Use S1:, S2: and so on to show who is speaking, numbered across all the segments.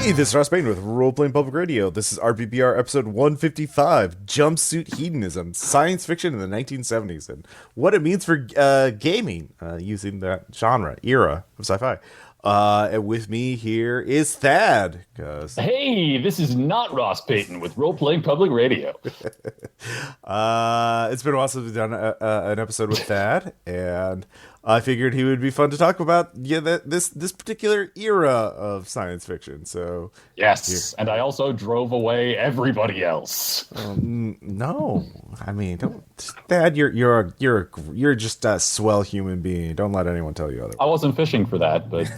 S1: Hey, this is Ross Payne with Role Playing Public Radio. This is RPPR episode 155, Jumpsuit Hedonism, Science Fiction in the 1970s, and what it means for gaming using that era of sci-fi. And with me here is Thad.
S2: Hey, this is not Ross Payton with Role Playing Public Radio.
S1: It's been a while since we've done an episode with Thad, and I figured he would be fun to talk about this particular era of science fiction. So
S2: yes, and I also drove away everybody else.
S1: No, I mean, don't, Thad. You're just a swell human being. Don't let anyone tell you otherwise.
S2: I wasn't fishing for that, but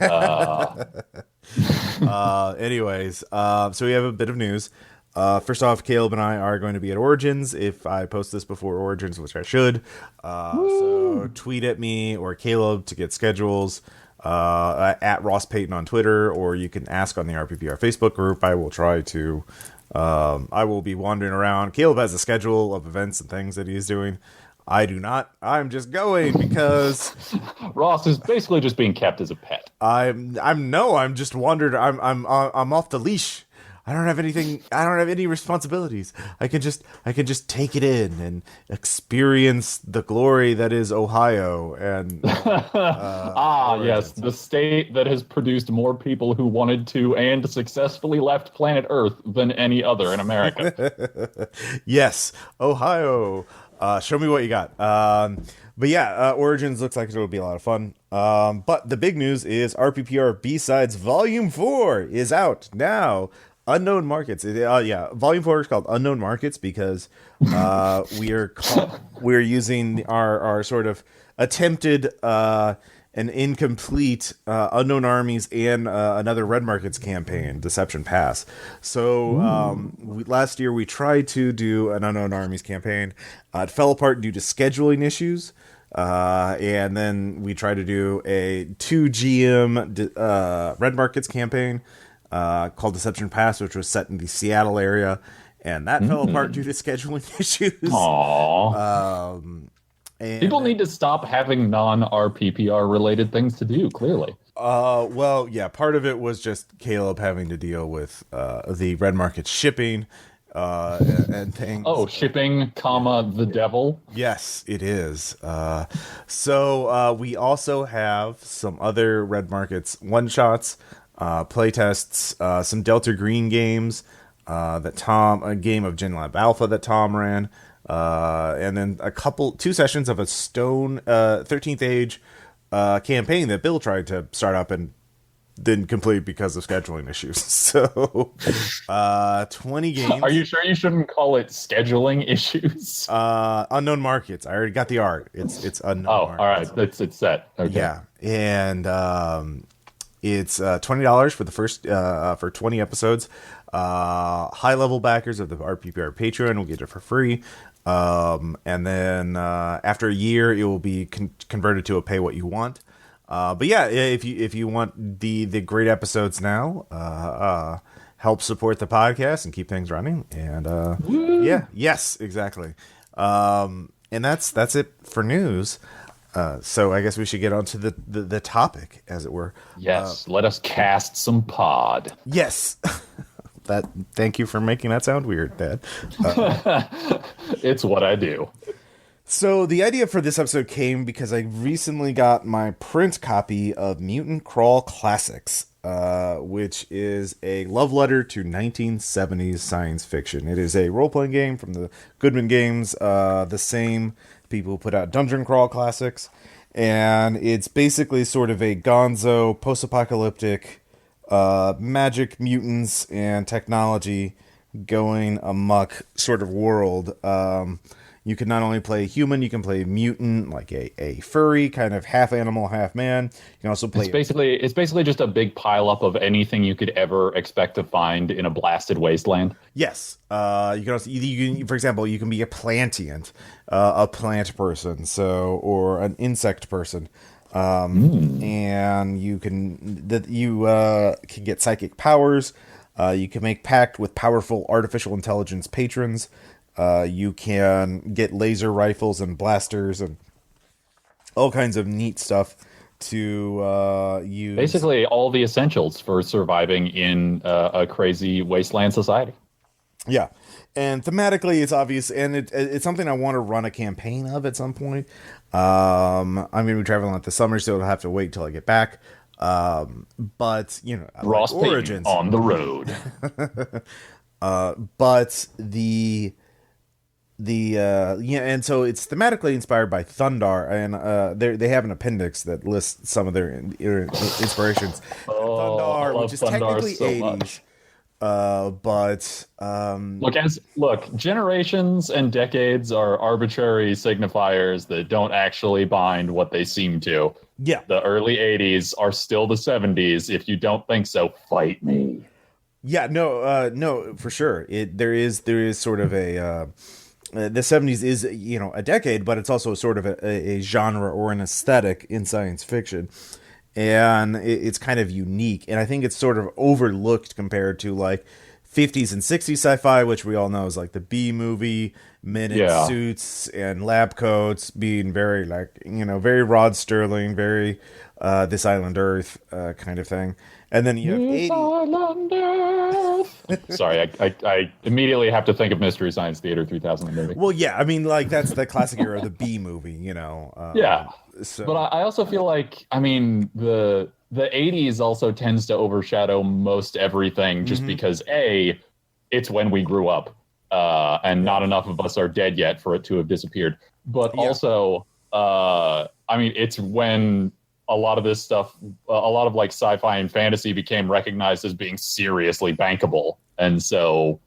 S1: anyways, so we have a bit of news. First off, Caleb and I are going to be at Origins if I post this before Origins, which I should. So tweet at me or Caleb to get schedules at Ross Payton on Twitter, or you can ask on the RPPR Facebook group. I will try to. I will be wandering around. Caleb has a schedule of events and things that he's doing. I do not. I'm just going because
S2: Ross is basically just being kept as a pet.
S1: I'm just wandered. I'm off the leash. I don't have anything. I don't have any responsibilities. I can just take it in and experience the glory that is Ohio. And
S2: yes, the state that has produced more people who wanted to and successfully left planet Earth than any other in America.
S1: Yes, Ohio. Show me what you got. But yeah, Origins looks like it'll be a lot of fun. But the big news is RPPR B-Sides Volume 4 is out now. Unknown Markets. Volume 4 is called Unknown Markets because we're using our sort of attempted and incomplete Unknown Armies and another Red Markets campaign, Deception Pass. So last year we tried to do an Unknown Armies campaign. It fell apart due to scheduling issues. And then we tried to do a 2 GM Red Markets campaign called Deception Pass, which was set in the Seattle area, and that fell apart due to scheduling issues.
S2: Aww. People need to stop having non-RPPR related things to do, clearly.
S1: Well, yeah, part of it was just Caleb having to deal with the Red Market shipping and things.
S2: Oh, shipping, the devil?
S1: Yes, it is. So we also have some other Red Markets one-shots, playtests, some Delta Green games, a game of Gen Lab Alpha that Tom ran, and then two sessions of a Stone 13th Age campaign that Bill tried to start up and didn't complete because of scheduling issues. So 20 games.
S2: Are you sure you shouldn't call it scheduling issues?
S1: Unknown Markets. I already got the art. It's Unknown Markets.
S2: All right. It's set. Okay.
S1: Yeah. And it's $20 for the first for 20 episodes. High level backers of the RPPR Patreon will get it for free. And then after a year, it will be converted to a pay what you want. But yeah, if you want the great episodes now, help support the podcast and keep things running. And yes, exactly. And that's it for news. So I guess we should get on to the topic, as it were.
S2: Yes, let us cast some pod.
S1: Yes. Thank you for making that sound weird, Dad.
S2: It's what I do.
S1: So the idea for this episode came because I recently got my print copy of Mutant Crawl Classics, which is a love letter to 1970s science fiction. It is a role-playing game from the Goodman Games, the same people who put out Dungeon Crawl Classics, and it's basically sort of a gonzo, post-apocalyptic, magic, mutants, and technology going amok sort of world. You can not only play human, you can play mutant, like a furry, kind of half animal, half man. You can also play...
S2: It's basically just a big pileup of anything you could ever expect to find in a blasted wasteland.
S1: Yes. You can also, for example, you can be a plantient, a plant person, or an insect person. And you can get psychic powers. You can make pact with powerful artificial intelligence patrons. You can get laser rifles and blasters and all kinds of neat stuff to use.
S2: Basically, all the essentials for surviving in a crazy wasteland society.
S1: Yeah. And thematically, it's obvious, and it's something I want to run a campaign of at some point. I'm going to be traveling out this summer, so I'll have to wait till I get back. But, you know,
S2: Ross
S1: like
S2: Payton
S1: Origins.
S2: on the road.
S1: But yeah, and so it's thematically inspired by Thundar, and they have an appendix that lists some of their inspirations. Thundar, which is
S2: Thundar
S1: technically
S2: so
S1: 80s.
S2: much.
S1: But
S2: generations and decades are arbitrary signifiers that don't actually bind what they seem to.
S1: Yeah.
S2: The early 80s are still the 70s. If you don't think so, fight me.
S1: Yeah, no, for sure. There is sort of a the 70s is, you know, a decade, but it's also sort of a genre or an aesthetic in science fiction. And it's kind of unique, and I think it's sort of overlooked compared to like 50s and 60s sci-fi, which we all know is like the B movie, men in suits and lab coats, being very, like, you know, very Rod Serling, very This Island Earth kind of thing. And then you have
S2: This Island Earth. Sorry, I immediately have to think of Mystery Science Theater 3000 movie.
S1: Well, yeah, I mean, like, that's the classic era of the B movie, you know.
S2: Yeah.
S1: So.
S2: But I also feel like, I mean, the 80s also tends to overshadow most everything just because, A, it's when we grew up, and not enough of us are dead yet for it to have disappeared. But also, I mean, it's when a lot of this stuff, a lot of like sci-fi and fantasy became recognized as being seriously bankable. And so,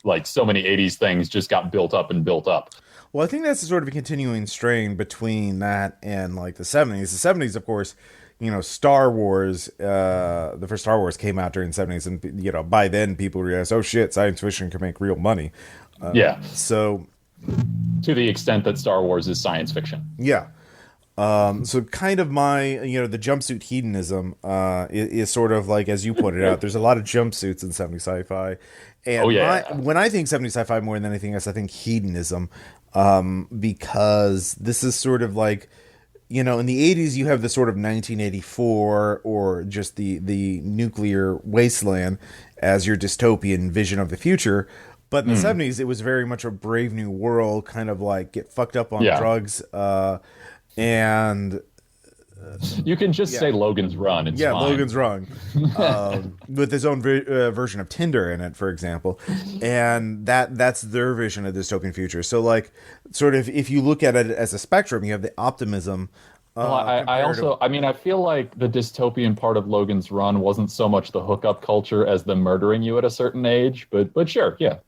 S2: like, so many 80s things just got built up and built up.
S1: Well, I think that's sort of a continuing strain between that and like the 70s. The 70s, of course, you know, Star Wars, the first Star Wars came out during the 70s, and, you know, by then people realized, oh shit, science fiction can make real money. So
S2: to the extent that Star Wars is science fiction.
S1: Yeah. So kind of my, you know, the jumpsuit hedonism is sort of like, as you pointed out, there's a lot of jumpsuits in 70s sci-fi. And when I think 70s sci-fi more than anything else, I think hedonism, because this is sort of like, you know, in the 80s you have the sort of 1984 or just the nuclear wasteland as your dystopian vision of the future. But in the 70s, it was very much a Brave New World, kind of like get fucked up on drugs. And
S2: you can just say Logan's Run. It's fine.
S1: Logan's Run, with his own version of Tinder in it, for example, and that's their vision of the dystopian future. So, like, sort of, if you look at it as a spectrum, you have the optimism.
S2: I mean, I feel like the dystopian part of Logan's Run wasn't so much the hookup culture as the murdering you at a certain age, but sure, yeah.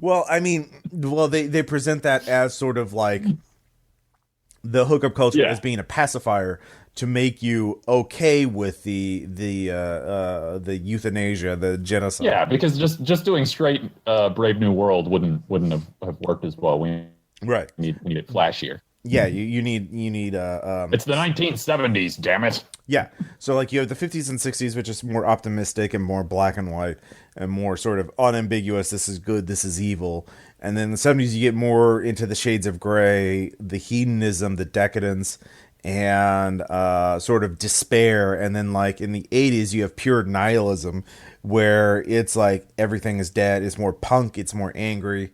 S1: Well, I mean, they present that as sort of like the hookup culture as being a pacifier to make you okay with the euthanasia, the genocide.
S2: Yeah, because just doing straight Brave New World wouldn't have worked as well. We need it flashier.
S1: Yeah, you need
S2: it's the 1970s, damn it.
S1: Yeah. So like you have the 50s and 60s, which is more optimistic and more black and white and more sort of unambiguous, this is good, this is evil. And then in the 70s you get more into the shades of gray, the hedonism, the decadence, and sort of despair. And then like in the 80s you have pure nihilism, where it's like everything is dead. It's more punk, it's more angry.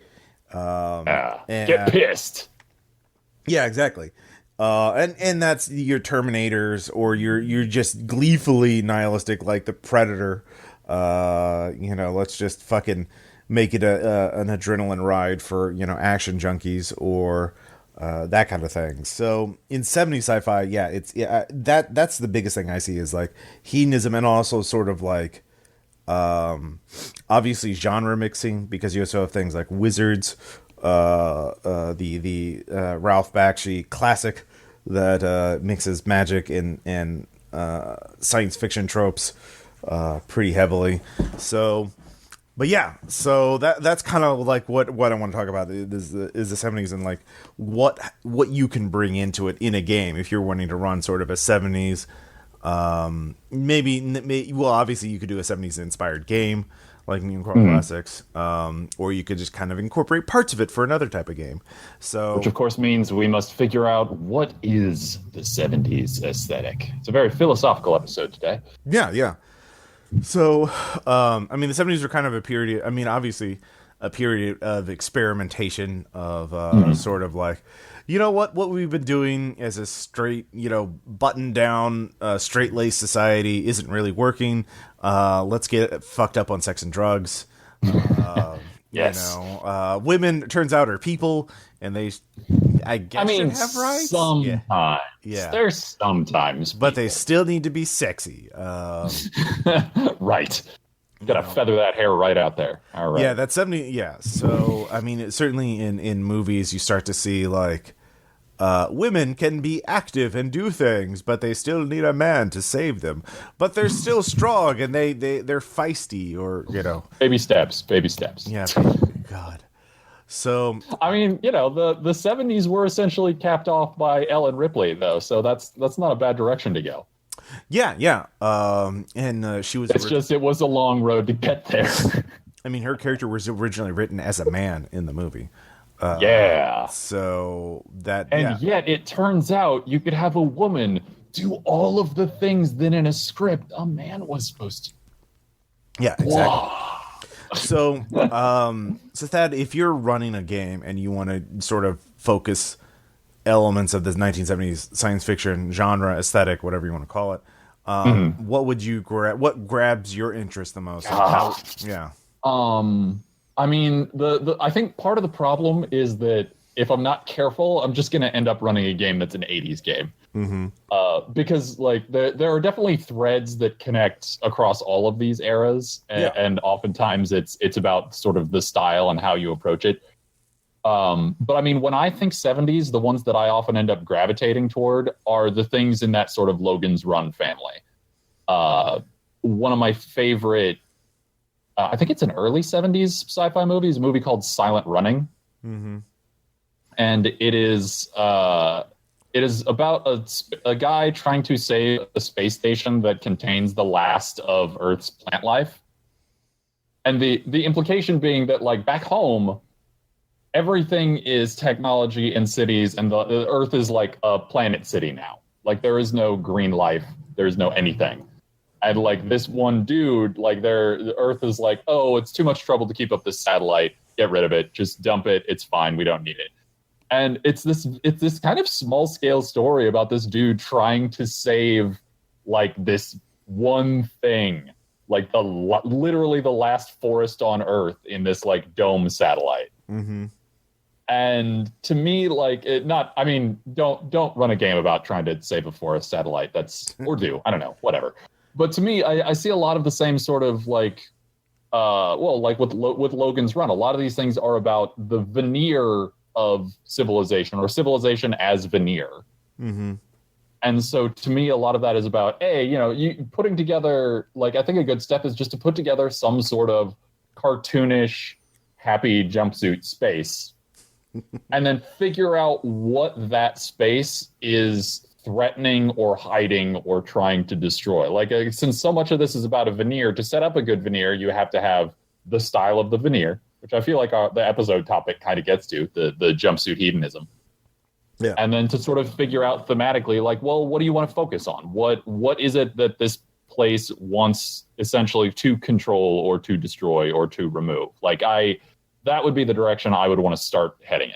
S2: Get pissed.
S1: Yeah, exactly. And that's your Terminators, or you're just gleefully nihilistic like the Predator. You know, let's just fucking make it an adrenaline ride for, you know, action junkies, or that kind of thing. So in 70s sci-fi, that's the biggest thing I see is like hedonism, and also sort of like obviously genre mixing, because you also have things like Wizards, the Ralph Bakshi classic that mixes magic and science fiction tropes pretty heavily. So, but yeah, so that's kind of like what I want to talk about is the 70s, and like what you can bring into it in a game if you're wanting to run sort of a 70s. Maybe well, obviously you could do a 70s inspired game. like Mutant Crawl Classics, or you could just kind of incorporate parts of it for another type of game. So,
S2: which of course means we must figure out what is the 70s aesthetic. It's a very philosophical episode today.
S1: Yeah. So, I mean, the 70s are kind of a period. I mean, obviously, a period of experimentation of sort of like, you know what we've been doing as a straight, button down, straight laced society isn't really working. Let's get fucked up on sex and drugs.
S2: Yes.
S1: Women turns out are people, and they, I guess, should have rights.
S2: Sometimes.
S1: Yeah.
S2: There's sometimes.
S1: But they still need to be sexy.
S2: Right. Gotta feather that hair right out there. All right.
S1: Yeah, that's 70. Yeah. So, I mean, certainly in movies, you start to see like women can be active and do things, but they still need a man to save them. But they're still strong and they're feisty, or
S2: Baby steps.
S1: Yeah. God. So
S2: I mean, the 70s were essentially capped off by Ellen Ripley, though, so that's not a bad direction to go.
S1: Yeah. And she was.
S2: It was a long road to get there.
S1: I mean, her character was originally written as a man in the movie. So that.
S2: Yet it turns out you could have a woman do all of the things that in a script a man was supposed to.
S1: Yeah, exactly. So Thad, if you're running a game and you want to sort of focus elements of this 1970s science fiction genre, aesthetic, whatever you want to call it, what would you what grabs your interest the most?
S2: I mean, I think part of the problem is that if I'm not careful, I'm just going to end up running a game that's an 80s game. Because like there are definitely threads that connect across all of these eras, and oftentimes it's about sort of the style and how you approach it. But I mean, when I think 70s, the ones that I often end up gravitating toward are the things in that sort of Logan's Run family. One of my favorite, I think it's an early 70s sci-fi movie, is a movie called Silent Running. And it is about a guy trying to save a space station that contains the last of Earth's plant life. And the implication being that, like, back home, everything is technology and cities, and the Earth is like a planet city now. Like, there is no green life, there's no anything. And like this one dude, like the Earth is like, oh, it's too much trouble to keep up this satellite. Get rid of it. Just dump it. It's fine. We don't need it. And it's this kind of small scale story about this dude trying to save like this one thing, like literally the last forest on Earth in this like dome satellite. And to me, like, don't run a game about trying to save a forest satellite. I don't know, whatever. But to me, I see a lot of the same sort of like, like with Logan's Run, a lot of these things are about the veneer of civilization, or civilization as veneer. And so to me, a lot of that is about, you putting together, like, I think a good step is just to put together some sort of cartoonish, happy jumpsuit space, and then figure out what that space is threatening or hiding or trying to destroy. Like, since so much of this is about a veneer, to set up a good veneer, you have to have the style of the veneer, which I feel like the episode topic kind of gets to, the jumpsuit hedonism. Yeah. And then to sort of figure out thematically, like, well, what do you want to focus on? What is it that this place wants essentially to control or to destroy or to remove? Like, that would be the direction I would want to start heading in.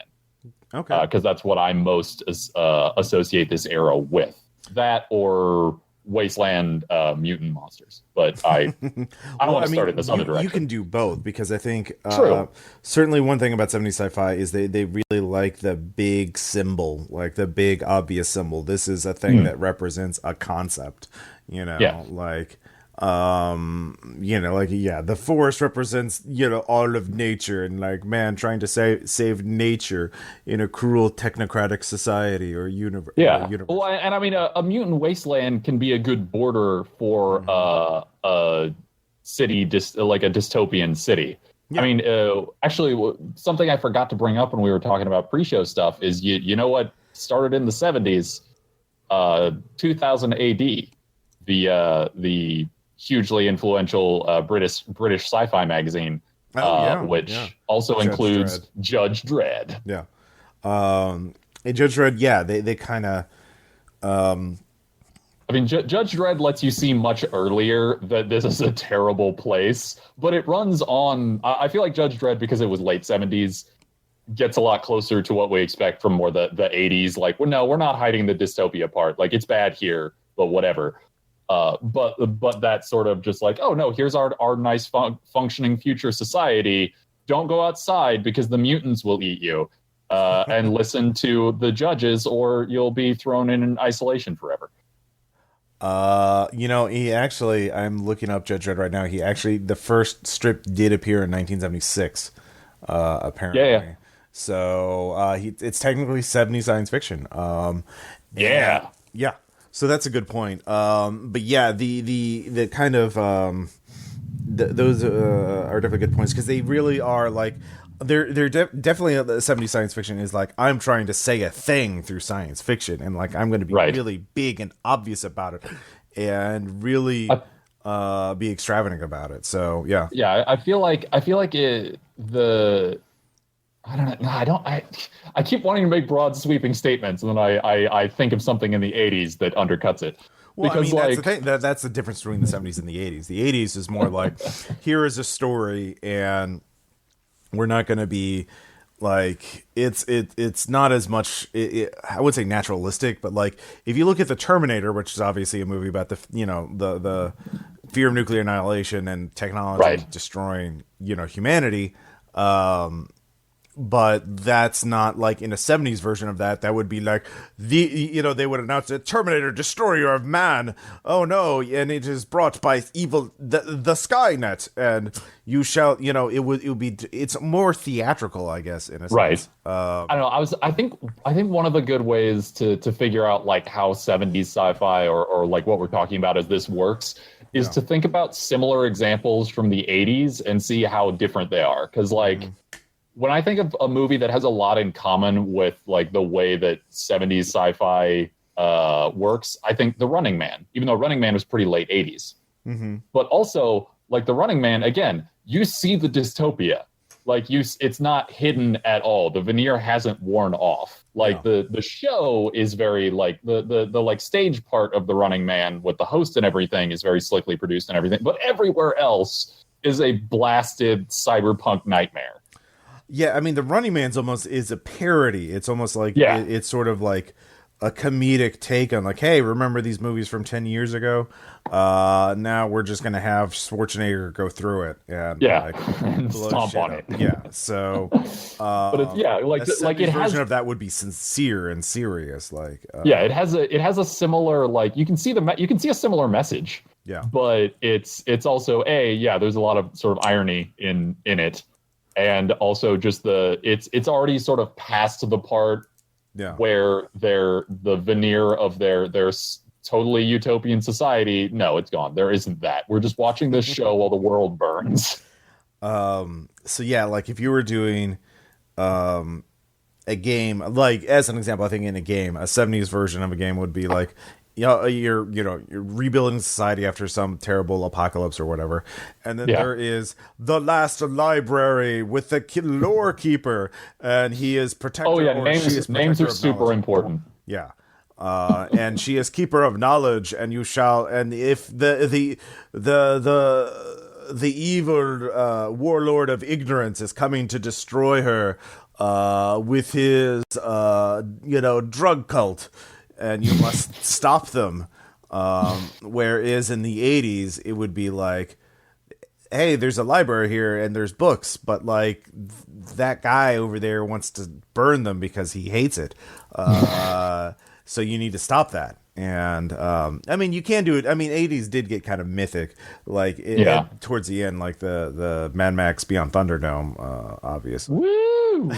S2: Okay. Because that's what I most associate this era with. That or Wasteland mutant monsters. But I don't want to start in this other direction.
S1: You can do both, because I think
S2: True.
S1: Certainly one thing about 70s sci-fi is they really like the big symbol, like the big obvious symbol. This is a thing that represents a concept, like... the forest represents, all of nature, and like man trying to save nature in a cruel technocratic society or universe.
S2: Yeah. Well, and I mean, a mutant wasteland can be a good border for a city, like a dystopian city. Yeah. I mean, actually, something I forgot to bring up when we were talking about pre-show stuff is, you know what started in the 70s, 2000 AD, the hugely influential British sci-fi magazine, which also
S1: Judge
S2: includes
S1: Dredd.
S2: Judge Dredd.
S1: Yeah. And Judge Dredd, yeah, they kind of.
S2: I mean, Judge Dredd lets you see much earlier that this is a terrible place, but it runs on. I feel like Judge Dredd, because it was late 70s, gets a lot closer to what we expect from more the 80s. Like, well, no, we're not hiding the dystopia part. Like, it's bad here, but whatever. But that sort of just like, oh no, here's our nice functioning future society. Don't go outside because the mutants will eat you. And listen to the judges, or you'll be thrown in isolation forever.
S1: He actually, I'm looking up Judge Dredd right now. He actually, the first strip did appear in 1976, apparently.
S2: Yeah.
S1: So, it's technically 70s science fiction.
S2: Yeah.
S1: Yeah. So that's a good point. But yeah, the kind of, those are definitely good points, because they really are like, they're definitely the 70s science fiction is like, I'm trying to say a thing through science fiction, and like I'm going to be really big and obvious about it, and really be extravagant about it. So yeah,
S2: I feel like I don't know. I keep wanting to make broad sweeping statements, and then I think of something in the 80s that undercuts it.
S1: Well, because, that's the thing. That's the difference between the 70s and the 80s. The 80s is more like, here is a story, and we're not going to be like, it's not as much, I would say naturalistic, but like, if you look at the Terminator, which is obviously a movie about the fear of nuclear annihilation and technology destroying, humanity, but that's not like in a 70s version of that would be like they would announce it, Terminator, destroyer of man. Oh no, and it is brought by evil, the Skynet, and you shall, it would be, it's more theatrical, I guess, in a sense.
S2: Right. I don't know. I think one of the good ways to figure out like how 70s sci-fi or like what we're talking about as this works is to think about similar examples from the 80s and see how different they are. Because like, when I think of a movie that has a lot in common with like the way that 70s sci-fi works, I think The Running Man, even though Running Man was pretty late 80s. Mm-hmm. But also, like The Running Man, again, you see the dystopia. Like it's not hidden at all. The veneer hasn't worn off. Like the show is very like the like stage part of The Running Man with the host and everything is very slickly produced and everything. But everywhere else is a blasted cyberpunk nightmare.
S1: Yeah, I mean, The Running Man's almost is a parody. It's almost like it's sort of like a comedic take on like, hey, remember these movies from 10 years ago? Now we're just going to have Schwarzenegger go through it and
S2: and stomp on it.
S1: Yeah, so
S2: but it's, like
S1: it has, version of that would be sincere and serious. Like
S2: it has a similar, like you can see a similar message.
S1: Yeah,
S2: but it's also there's a lot of sort of irony in it. And also just it's already sort of past the part where the veneer of their totally utopian society. No, it's gone. There isn't that. We're just watching this show while the world burns.
S1: So yeah, like if you were doing a game, like as an example, I think in a game, a 70s version of a game would be like, you're rebuilding society after some terrible apocalypse or whatever, and then there is the last library with the lore keeper, and he is protector.
S2: Oh yeah, names are super important.
S1: Yeah, and she is keeper of knowledge, and you shall, and if the evil warlord of ignorance is coming to destroy her with his drug cult, and you must stop them. Whereas in the 80s, it would be like, hey, there's a library here and there's books, but like that guy over there wants to burn them because he hates it. So you need to stop that. And I mean, you can do it. I mean, 80s did get kind of mythic, like towards the end, like the Mad Max Beyond Thunderdome, obviously.
S2: Woo! Woo!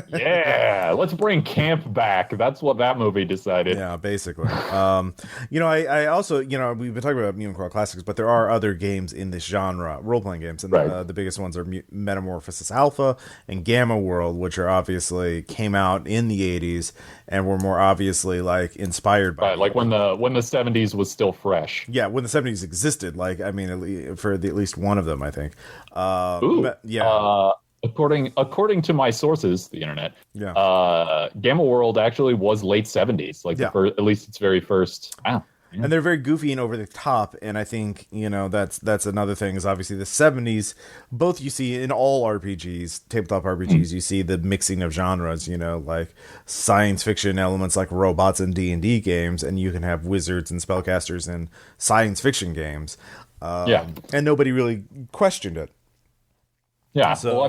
S2: Yeah, let's bring camp back. That's what that movie decided.
S1: Yeah, basically. I also, we've been talking about Mutant Crawl Classics, but there are other games in this genre, role-playing games, and
S2: Right.
S1: the biggest ones are Metamorphosis Alpha and Gamma World, which are obviously came out in the 80s and were more obviously like inspired by
S2: Right, like when the 70s was still fresh.
S1: yeah, when the 70s existed, like I mean at least one of them, I think.
S2: Ooh.
S1: Yeah.
S2: According to my sources, the internet,
S1: Yeah.
S2: Gamma World actually was late 70s, like
S1: Yeah.
S2: at least its very first. Wow.
S1: And they're very goofy and over the top, and I think that's another thing is obviously the 70s. Both you see in all RPGs, tabletop RPGs, you see the mixing of genres. Like science fiction elements, like robots in D&D games, and you can have wizards and spellcasters in science fiction games.
S2: Yeah.
S1: And nobody really questioned it.
S2: Yeah.
S1: So-
S2: Well,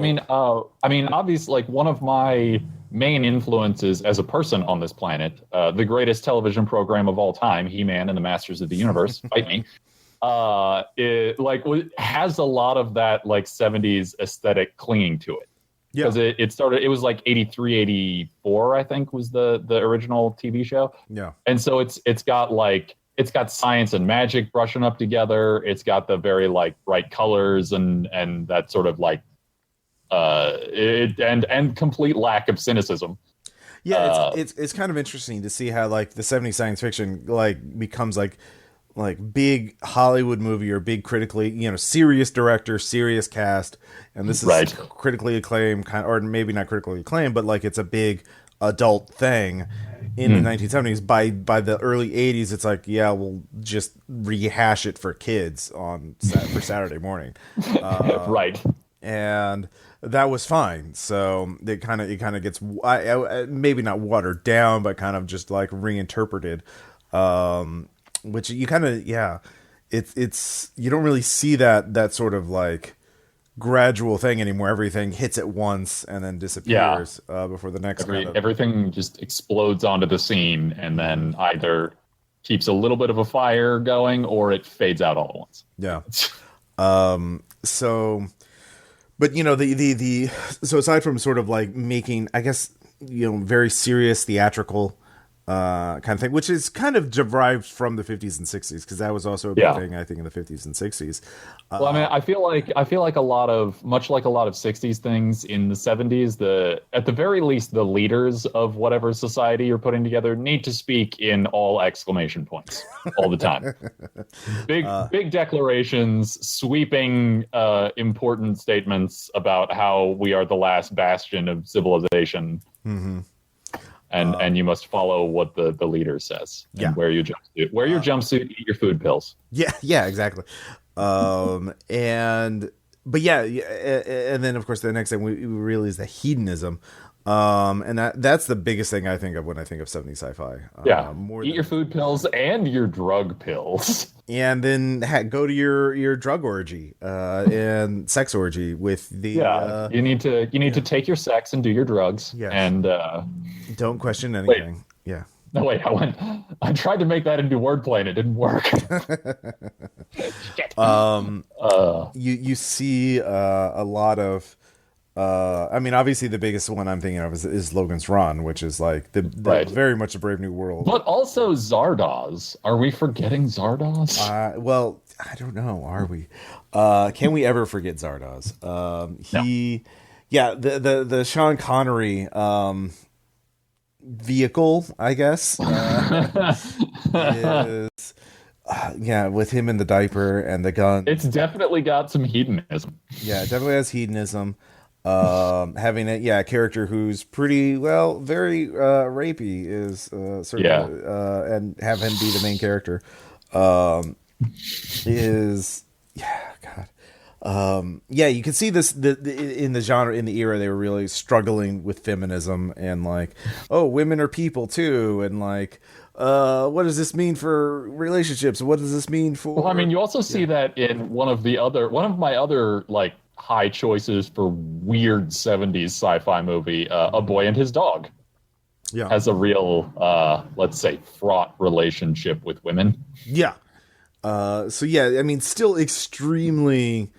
S2: I mean, obviously, like one of my main influences as a person on this planet, the greatest television program of all time, He-Man and the Masters of the Universe, fight me. Has a lot of that like 70s aesthetic clinging to it.
S1: Yeah.
S2: Because it was like 83, 84, I think was the original TV show.
S1: Yeah.
S2: And so it's got science and magic brushing up together. It's got the very like bright colors and that sort of like and complete lack of cynicism.
S1: Yeah, it's kind of interesting to see how like the 70s science fiction like becomes like big Hollywood movie or big critically, serious director, serious cast, and this is
S2: Right.
S1: critically acclaimed or maybe not critically acclaimed, but like it's a big adult thing in the 1970s. By the early 80s, it's like, yeah, we'll just rehash it for kids for Saturday morning.
S2: Right.
S1: And that was fine. So it kind of gets maybe not watered down, but kind of just like reinterpreted. Which you kind of it's you don't really see that sort of like gradual thing anymore. Everything hits at once and then disappears before the next.
S2: Everything just explodes onto the scene and then either keeps a little bit of a fire going or it fades out all at once.
S1: Yeah. So. But so aside from sort of like making, I guess, very serious theatrical kind of thing, which is kind of derived from the 50s and 60s, because that was also a big thing, I think, in the 50s and 60s.
S2: Well, I mean, I feel like much like a lot of 60s things in the 70s, at the very least, the leaders of whatever society you're putting together need to speak in all exclamation points all the time. Big declarations, sweeping, important statements about how we are the last bastion of civilization.
S1: Mm-hmm.
S2: And you must follow what the leader says. And wear your jumpsuit. Wear your jumpsuit. Eat your food pills.
S1: Yeah, exactly. And then of course the next thing we realize the hedonism, and that's the biggest thing I think of when I think of 70s sci-fi.
S2: Eat your food pills and your drug pills.
S1: And then go to your drug orgy and sex orgy with the
S2: you need to take your sex and do your drugs. And
S1: don't question anything.
S2: No, wait, I tried to make that into wordplay and it didn't work.
S1: You see a lot of I mean, obviously the biggest one I'm thinking of is Logan's Run, which is like the very much a Brave New World.
S2: But also Zardoz. Are we forgetting Zardoz?
S1: Well, I don't know. Are we? Can we ever forget Zardoz? The Sean Connery vehicle, I guess, is with him in the diaper and the gun.
S2: It's definitely got some hedonism.
S1: Yeah, it definitely has hedonism. Having a character who's pretty very rapey is certainly and have him be the main character is God. You can see this in the genre, in the era they were really struggling with feminism and like, oh, women are people too, and like, what does this mean for relationships? What does this mean for?
S2: Well, I mean, you also see that in one of my other like high choices for weird 70s sci-fi movie, A Boy and His Dog. Has a real, let's say, fraught relationship with women.
S1: I mean, still extremely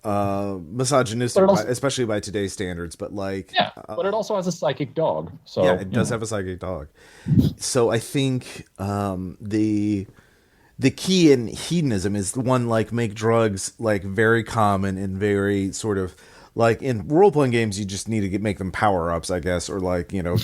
S1: misogynistic, especially by today's standards. But like,
S2: yeah, but it also has a psychic dog. So
S1: yeah, it does have a psychic dog. So I think the key in hedonism is the one, like, make drugs like very common and very sort of like in role playing games. You just need to make them power ups, I guess, or like, you know,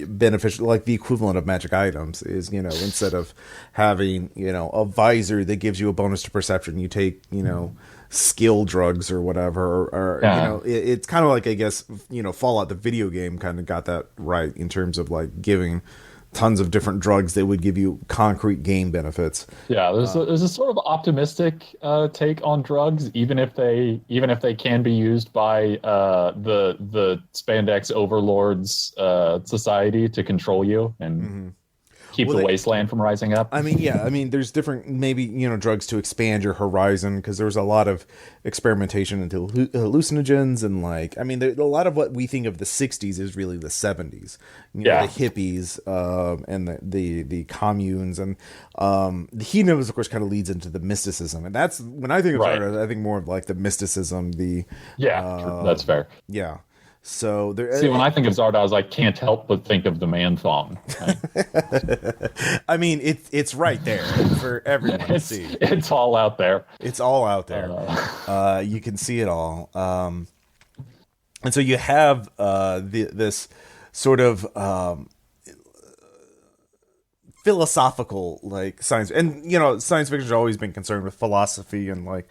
S1: beneficial, like the equivalent of magic items is, you know, instead of having, you know, a visor that gives you a bonus to perception, you take, you know, skill drugs or whatever, or you know, it's kind of like, I guess, you know, Fallout the video game kind of got that right in terms of like giving tons of different drugs that would give you concrete game benefits.
S2: Yeah, there's a sort of optimistic take on drugs, even if they can be used by the spandex overlords society to control you and keep the wasteland from rising up.
S1: I mean, yeah, I mean, there's different, maybe, you know, drugs to expand your horizon, because there was a lot of experimentation into hallucinogens, and like, I mean, a lot of what we think of the 60s is really the 70s. You know, the hippies and the communes, and the hedonism, of course, kind of leads into the mysticism, and that's when I think of art, I think more of like the mysticism.
S2: That's fair.
S1: Yeah. So
S2: see, when I think of Zardoz, I can't help but think of the man thong. Right?
S1: I mean, it's right there for everyone to see.
S2: It's all out there.
S1: It's all out there. You can see it all. And so you have this sort of philosophical, like, science, and, you know, science fiction has always been concerned with philosophy and, like,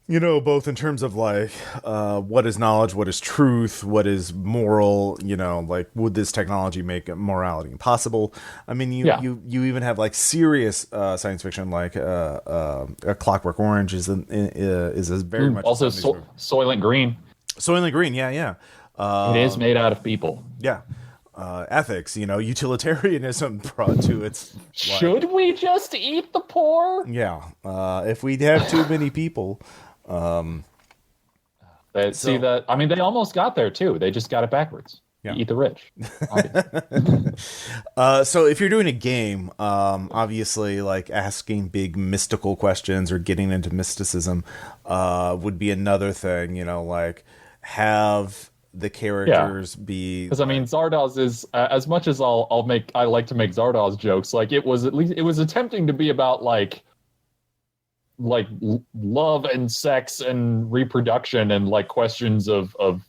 S1: you know, both in terms of like what is knowledge, what is truth, what is moral, you know, like, would this technology make morality impossible? I mean, you even have like serious science fiction, like A Clockwork Orange is very much
S2: also Soylent Green.
S1: Soylent Green, yeah.
S2: It is made out of people.
S1: Yeah. Ethics, you know, utilitarianism brought to its life.
S2: Should we just eat the poor?
S1: Yeah. If we have too many people.
S2: See that? I mean, they almost got there too. They just got it backwards. Yeah. Eat the rich.
S1: So if you're doing a game, obviously, like, asking big mystical questions or getting into mysticism would be another thing. You know, like, have the characters be,
S2: because I mean, Zardoz is as much as I like to make Zardoz jokes. Like, it was attempting to be about like love and sex and reproduction and like questions of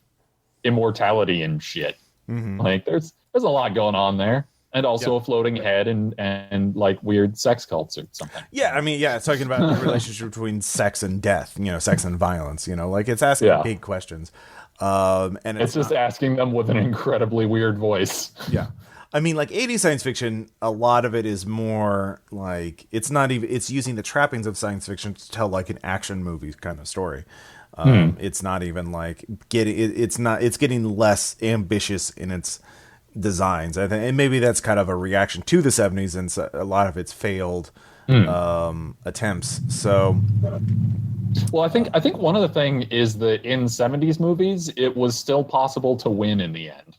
S2: immortality and shit. Like, there's a lot going on there, and also a floating head and like weird sex cults or something.
S1: Yeah, I mean, yeah, it's talking about the relationship between sex and death, you know, sex and violence, you know, like, it's asking big questions. And
S2: it's just asking them with an incredibly weird voice.
S1: Yeah. I mean, like, 80s science fiction, a lot of it is more like, it's using the trappings of science fiction to tell like an action movie kind of story. It's not even like it's getting less ambitious in its designs. I think, and maybe that's kind of a reaction to the 70s and a lot of its failed attempts. So,
S2: well, I think one of the thing is that in 70s movies, it was still possible to win in the end.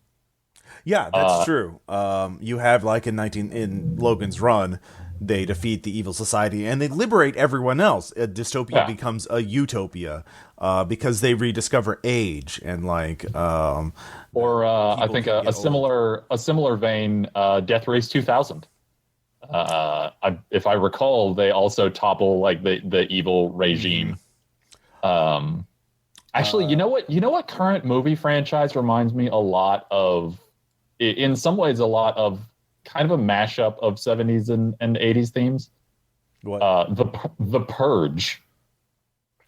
S1: Yeah, that's true. You have, like, in Logan's Run, they defeat the evil society and they liberate everyone else. A dystopia becomes a utopia because they rediscover age and like.
S2: I think a similar vein, Death Race 2000. If I recall, they also topple like the evil regime. Actually, you know what current movie franchise reminds me a lot of. In some ways, a lot of kind of a mashup of 70s and 80s themes.
S1: What?
S2: The Purge.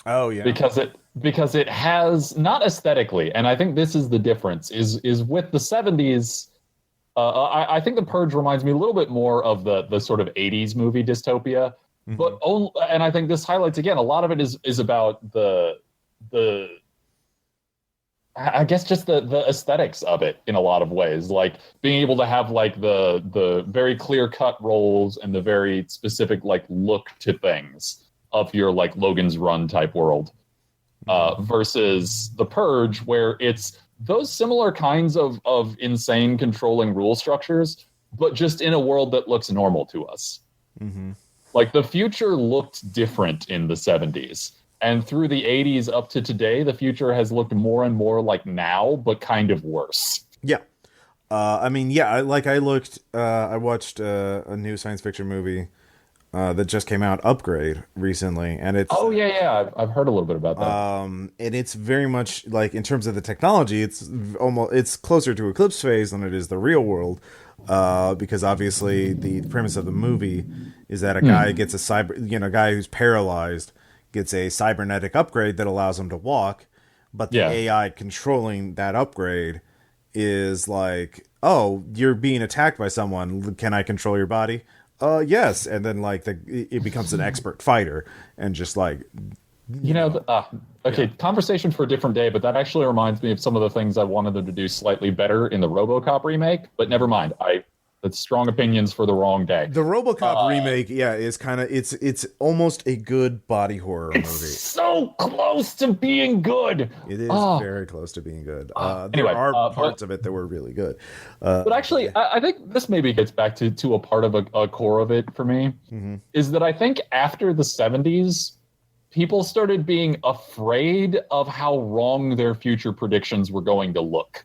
S1: Oh yeah.
S2: Because it has, not aesthetically, and I think this is the difference, is with the 70s. I think The Purge reminds me a little bit more of the sort of 80s movie dystopia, and I think this highlights again a lot of it is about the I guess just the aesthetics of it in a lot of ways, like being able to have like the very clear cut roles and the very specific like look to things of your like Logan's Run type world, versus The Purge, where it's those similar kinds of insane controlling rule structures, but just in a world that looks normal to us. Like, the future looked different in the 70s. And through the 80s up to today, the future has looked more and more like now, but kind of worse.
S1: Yeah. I mean, yeah, I watched a new science fiction movie that just came out, Upgrade, recently, and it's
S2: I've heard a little bit about that.
S1: and it's very much like, in terms of the technology, it's closer to Eclipse Phase than it is the real world, because obviously the premise of the movie is that a guy gets a guy who's paralyzed gets a cybernetic upgrade that allows him to walk, but the AI controlling that upgrade is like, oh, you're being attacked by someone. Can I control your body? Yes. And then like it becomes an expert fighter and just like,
S2: conversation for a different day, but that actually reminds me of some of the things I wanted them to do slightly better in the RoboCop remake, but never mind. That's strong opinions for the wrong day.
S1: The RoboCop remake, is kind of, it's almost a good body horror movie.
S2: So close to being good.
S1: It is very close to being good.
S2: Anyway,
S1: there are parts of it that were really good.
S2: But actually, I think this maybe gets back to a part of a core of it for me, is that I think after the 70s, people started being afraid of how wrong their future predictions were going to look.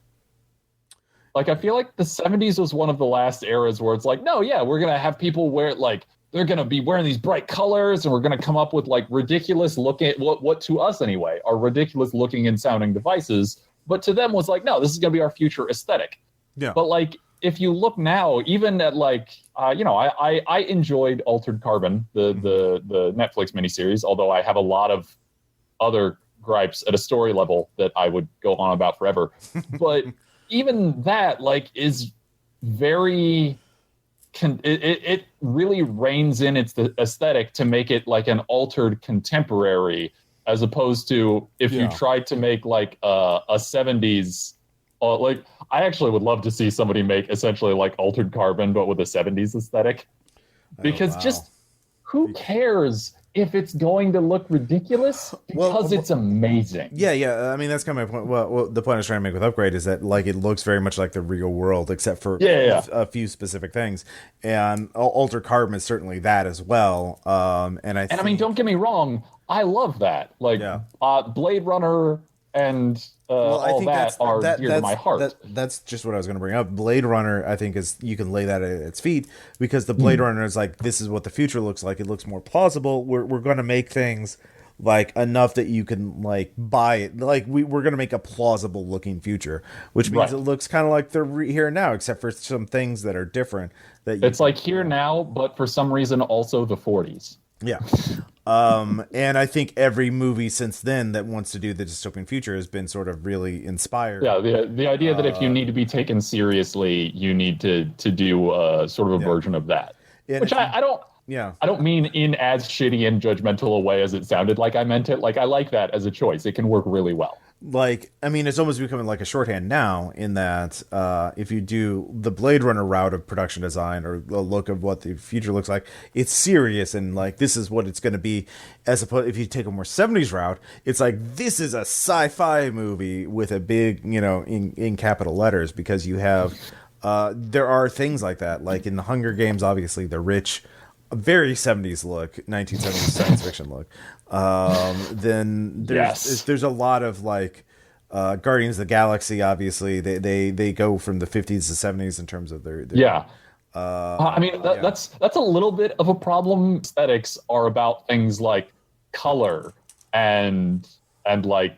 S2: Like, I feel like the 70s was one of the last eras where it's like, no, yeah, we're going to have people wear, like, they're going to be wearing these bright colors, and we're going to come up with, like, ridiculous looking, what to us anyway, are ridiculous looking and sounding devices. But to them was like, no, this is going to be our future aesthetic.
S1: Yeah.
S2: But, like, if you look now, even at, like, I enjoyed Altered Carbon, the Netflix miniseries, although I have a lot of other gripes at a story level that I would go on about forever. But even that, like, is very it really reins in its aesthetic to make it like an altered contemporary, as opposed to if you tried to make like a 70s, like, I actually would love to see somebody make essentially like Altered Carbon but with a 70s aesthetic, because just who cares if it's going to look ridiculous, because it's amazing.
S1: Yeah. I mean, that's kind of my point. Well, the point I was trying to make with Upgrade is that, like, it looks very much like the real world, except for a few specific things. And Altered Carbon is certainly that as well. I mean,
S2: don't get me wrong, I love that. Like, Blade Runner and all that are dear to my heart.
S1: That's just what I was going to bring up. Blade Runner, I think, is, you can lay that at its feet, because the Blade Runner is like, this is what the future looks like. It looks more plausible. We're going to make things like enough that you can like buy it. Like we're going to make a plausible looking future, which means it looks kind of like the here and now, except for some things that are different.
S2: It's like here now, but for some reason also the 40s.
S1: Yeah. And I think every movie since then that wants to do the dystopian future has been sort of really inspired.
S2: Yeah, the idea that if you need to be taken seriously, you need to do sort of a version of that. And which I don't. Yeah, I don't mean in as shitty and judgmental a way as it sounded like I meant it. Like, I like that as a choice. It can work really well.
S1: Like, I mean, it's almost becoming like a shorthand now, in that if you do the Blade Runner route of production design, or the look of what the future looks like, it's serious and like, this is what it's going to be. As opposed, if you take a more 70s route, it's like, this is a sci-fi movie with a big, in capital letters, because you have there are things like that. Like in the Hunger Games, obviously the rich, a very 70s look, 1970s science fiction look. Then there's a lot of like Guardians of the Galaxy. Obviously, they go from the 50s to 70s in terms of their
S2: I mean, that's a little bit of a problem. Aesthetics are about things like color and like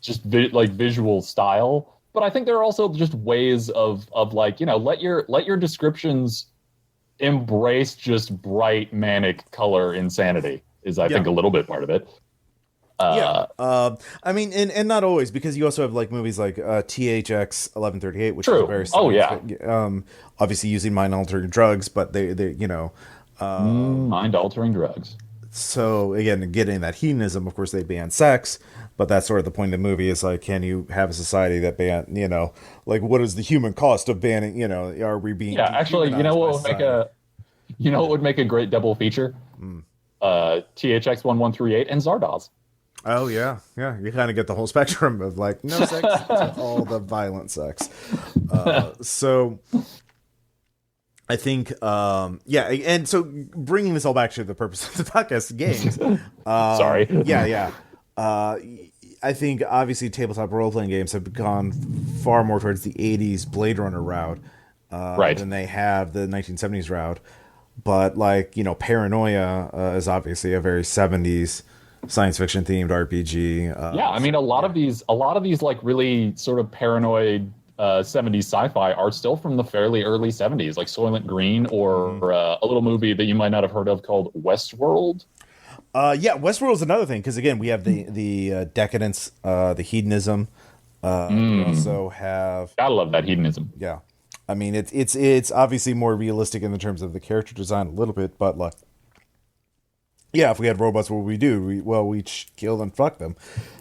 S2: just like visual style. But I think there are also just ways of like, let your descriptions embrace just bright manic color insanity is, I think, a little bit part of it.
S1: I mean, and not always, because you also have like movies like THX 1138, which is very obviously using mind altering drugs, but they mind altering drugs. So again, getting that hedonism, of course, they ban sex, but that's sort of the point of the movie, is like, can you have a society that ban, like, what is the human cost of banning, are we being
S2: actually, what would make a great double feature? THX 1138 and Zardoz.
S1: Oh yeah, you kind of get the whole spectrum of like no sex to all the violent sex. So I think, and so bringing this all back to the purpose of the podcast, games.
S2: Sorry.
S1: Yeah. I think obviously tabletop role playing games have gone far more towards the '80s Blade Runner route
S2: Right.
S1: than they have the 1970s route. But like Paranoia is obviously a very '70s science fiction themed RPG.
S2: Yeah, I mean, a lot of these like really sort of paranoid 70s sci-fi are still from the fairly early 70s, like Soylent Green or a little movie that you might not have heard of called Westworld.
S1: Westworld is another thing because again we have the decadence, the hedonism. We also have
S2: Gotta love that hedonism.
S1: yeah. I mean it's obviously more realistic in the terms of the character design a little bit, but like yeah, if we had robots, what would we do? We'd kill and fuck them.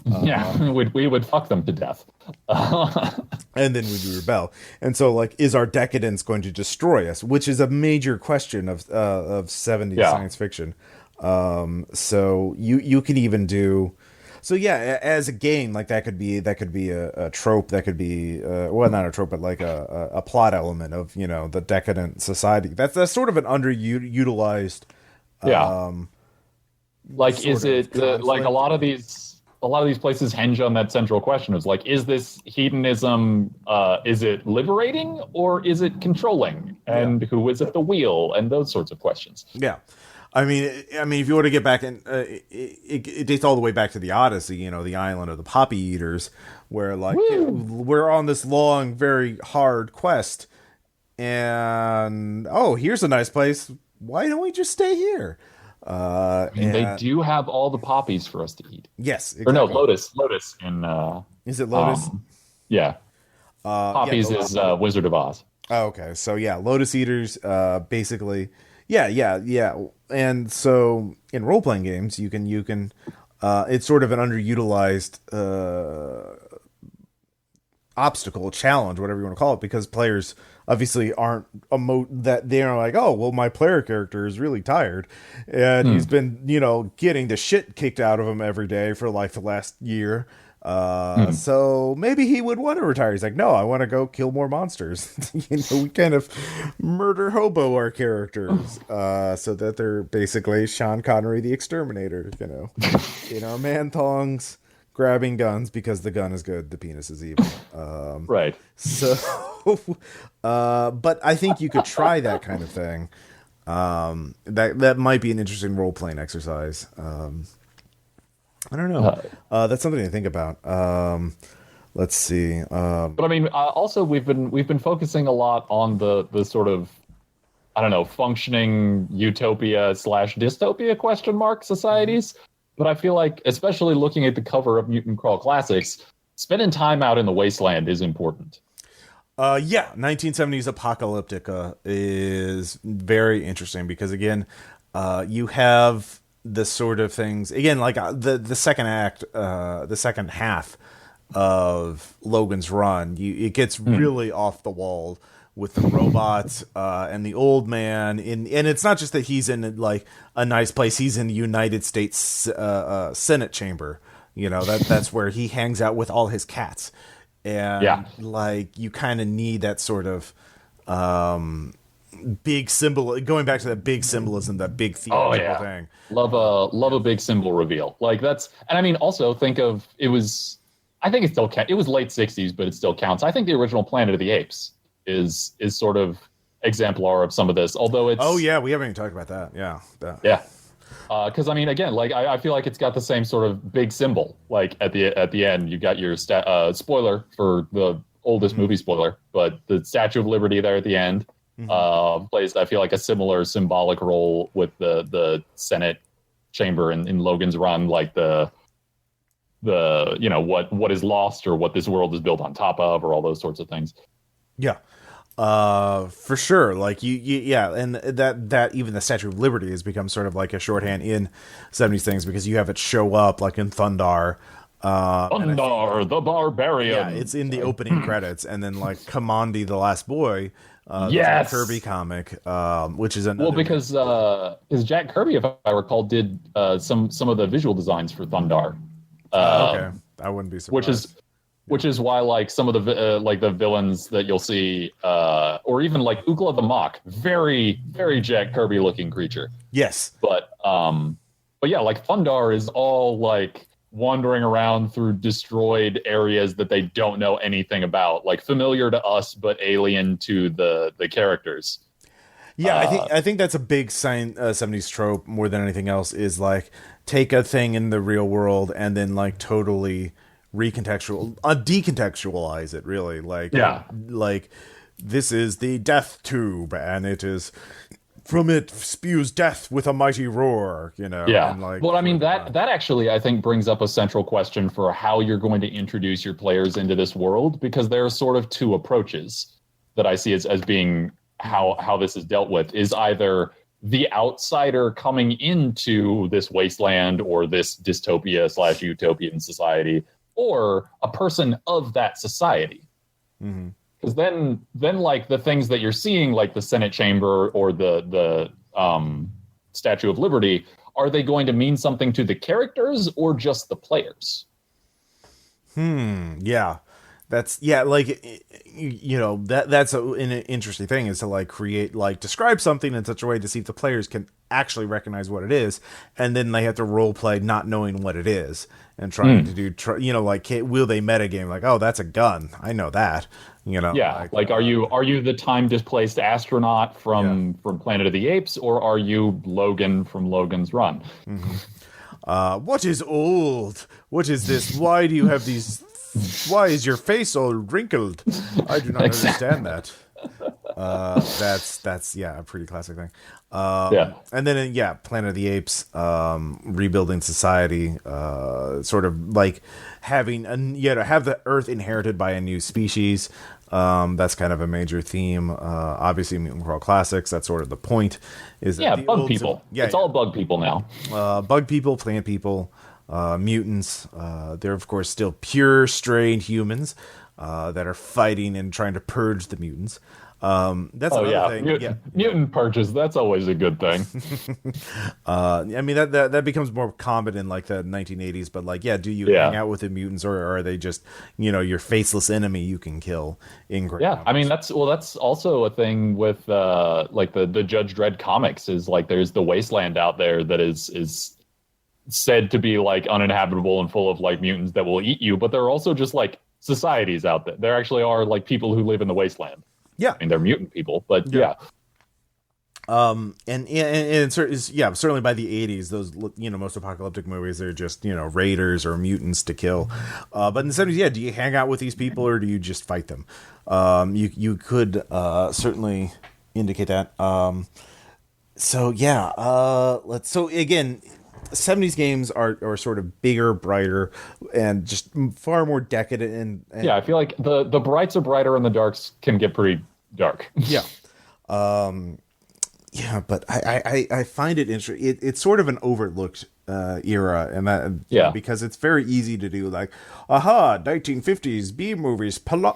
S2: We would fuck them to death.
S1: And then we'd rebel. And so, like, is our decadence going to destroy us? Which is a major question of 70s science fiction. So you can even do. So yeah, as a game, like that could be a trope. That could be well, not a trope, but like a plot element of the decadent society. That's sort of an underutilized.
S2: Like, is it like a lot of these places hinge on that central question of like, is this hedonism, is it liberating or is it controlling? And who is at the wheel? And those sorts of questions.
S1: Yeah. I mean, if you want to get back in, it dates all the way back to the Odyssey, the island of the poppy eaters, where like we're on this long, very hard quest, and here's a nice place. Why don't we just stay here?
S2: They do have all the poppies for us to eat.
S1: Yes, exactly.
S2: Or no, lotus in
S1: is it lotus?
S2: Yeah, poppies is Wizard of Oz.
S1: Oh, okay, so yeah, lotus eaters, basically, yeah. And so in role playing games, you can, it's sort of an underutilized obstacle, challenge, whatever you want to call it, because players obviously aren't that they're like, oh, well, my player character is really tired and he's been, getting the shit kicked out of him every day for like the last year. So maybe he would want to retire. He's like, no, I want to go kill more monsters. We kind of murder hobo our characters, so that they're basically Sean Connery, the exterminator, man thongs, grabbing guns because the gun is good, the penis is evil.
S2: Right.
S1: So, but I think you could try that kind of thing. That might be an interesting role playing exercise. I don't know. That's something to think about. Let's see.
S2: But I mean, also we've been focusing a lot on the sort of, I don't know, functioning utopia / dystopia ? Societies. But I feel like, especially looking at the cover of Mutant Crawl Classics, spending time out in the wasteland is important.
S1: 1970s Apocalyptica is very interesting because, again, you have the sort of things, again, like the second act, the second half of Logan's run, it gets really off the wall with the robots and the old man, and it's not just that he's in like a nice place. He's in the United States Senate chamber. That's where he hangs out with all his cats, and like you kind of need that sort of big symbol. Going back to that big symbolism, that big theatrical thing.
S2: Love a big symbol reveal. Like that's, and I mean, also think of it was. I think it still it was late '60s, but it still counts. I think the original Planet of the Apes is sort of exemplar of some of this, although it's
S1: we haven't even talked about that.
S2: Because I mean, again, like I feel like it's got the same sort of big symbol. Like at the end, you got your spoiler for the oldest movie spoiler, but the Statue of Liberty there at the end plays, I feel like, a similar symbolic role with the Senate chamber in Logan's run, like the what is lost or what this world is built on top of, or all those sorts of things.
S1: Yeah. For sure. Like and that even the Statue of Liberty has become sort of like a shorthand in 70s things because you have it show up like in Thundar.
S2: Thundar, the Barbarian.
S1: Yeah, it's in the opening credits, and then like Kamandi, the Last Boy, the Jack Kirby comic, which is another.
S2: Well, because Jack Kirby, if I recall, did some of the visual designs for Thundar.
S1: Okay, I wouldn't be surprised.
S2: which is why like some of the like the villains that you'll see, or even like Ukla the Mock, very very Jack Kirby looking creature.
S1: Yes.
S2: But yeah, like Thundar is all like wandering around through destroyed areas that they don't know anything about, like familiar to us but alien to the characters.
S1: Yeah, I think that's a big 70s trope more than anything else, is take a thing in the real world and then totally decontextualize it, really. Like this is the death tube and it is from it spews death with a mighty roar,
S2: Yeah. Well, I mean, that actually, I think, brings up a central question for how you're going to introduce your players into this world, because there are sort of two approaches that I see as being how this is dealt with. Is either the outsider coming into this wasteland or this dystopia/utopian society, or a person of that society. Mm-hmm. Because then like the things that you're seeing, like the Senate chamber or the Statue of Liberty, are they going to mean something to the characters or just the players?
S1: Yeah. That's that's an interesting thing, is to describe something in such a way to see if the players can actually recognize what it is, and then they have to role play not knowing what it is and trying to do will they metagame oh, that's a gun, I know that,
S2: yeah, are you the time displaced astronaut from Planet of the Apes, or are you Logan from Logan's Run?
S1: Mm-hmm. What is old? What is this? Why do you have these? Why is your face all wrinkled? I do not understand that. That's a pretty classic thing. And then Planet of the Apes, rebuilding society, sort of like having to have the Earth inherited by a new species. That's kind of a major theme. Obviously, Mutant Crawl Classics. That's sort of the point. Is that
S2: bug people? It's all bug people now.
S1: Bug people, plant people. Mutants. They're of course still pure strained humans that are fighting and trying to purge the mutants. That's another thing.
S2: Mutant purges. That's always a good thing.
S1: I mean that becomes more common in the 1980s. But do you hang out with the mutants, or are they just your faceless enemy you can kill in great numbers?
S2: I mean that's also a thing with the Judge Dredd comics, is there's the wasteland out there that is said to be uninhabitable and full of mutants that will eat you, but there are also just societies out there. There actually are people who live in the wasteland.
S1: Yeah,
S2: I mean they're mutant people, but
S1: and certainly by the 80s, those most apocalyptic movies are just raiders or mutants to kill. But in the 70s, do you hang out with these people or do you just fight them? You could certainly indicate that. So again, 70s games are sort of bigger, brighter, and just far more decadent. And
S2: I feel like the brights are brighter and the darks can get pretty dark.
S1: Yeah. But I find it interesting. It's sort of an overlooked era, and that because it's very easy to do 1950s B movies, pulp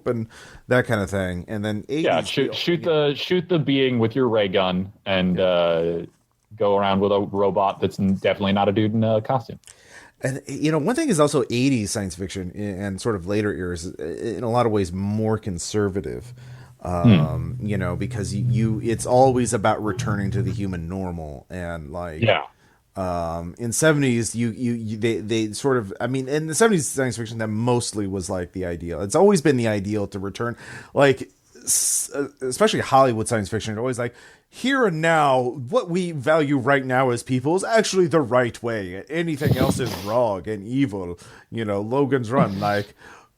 S1: and that kind of thing, and then 80s
S2: shoot the being with your ray gun and go around with a robot that's definitely not a dude in a costume.
S1: And one thing is also 80s science fiction and sort of later eras, in a lot of ways more conservative. Because it's always about returning to the human normal, and in 70s they sort of, I mean, in the 70s science fiction, that mostly was the ideal. It's always been the ideal to return, especially Hollywood science fiction. Always here and now, what we value right now as people is actually the right way. Anything else is wrong and evil. Logan's Run,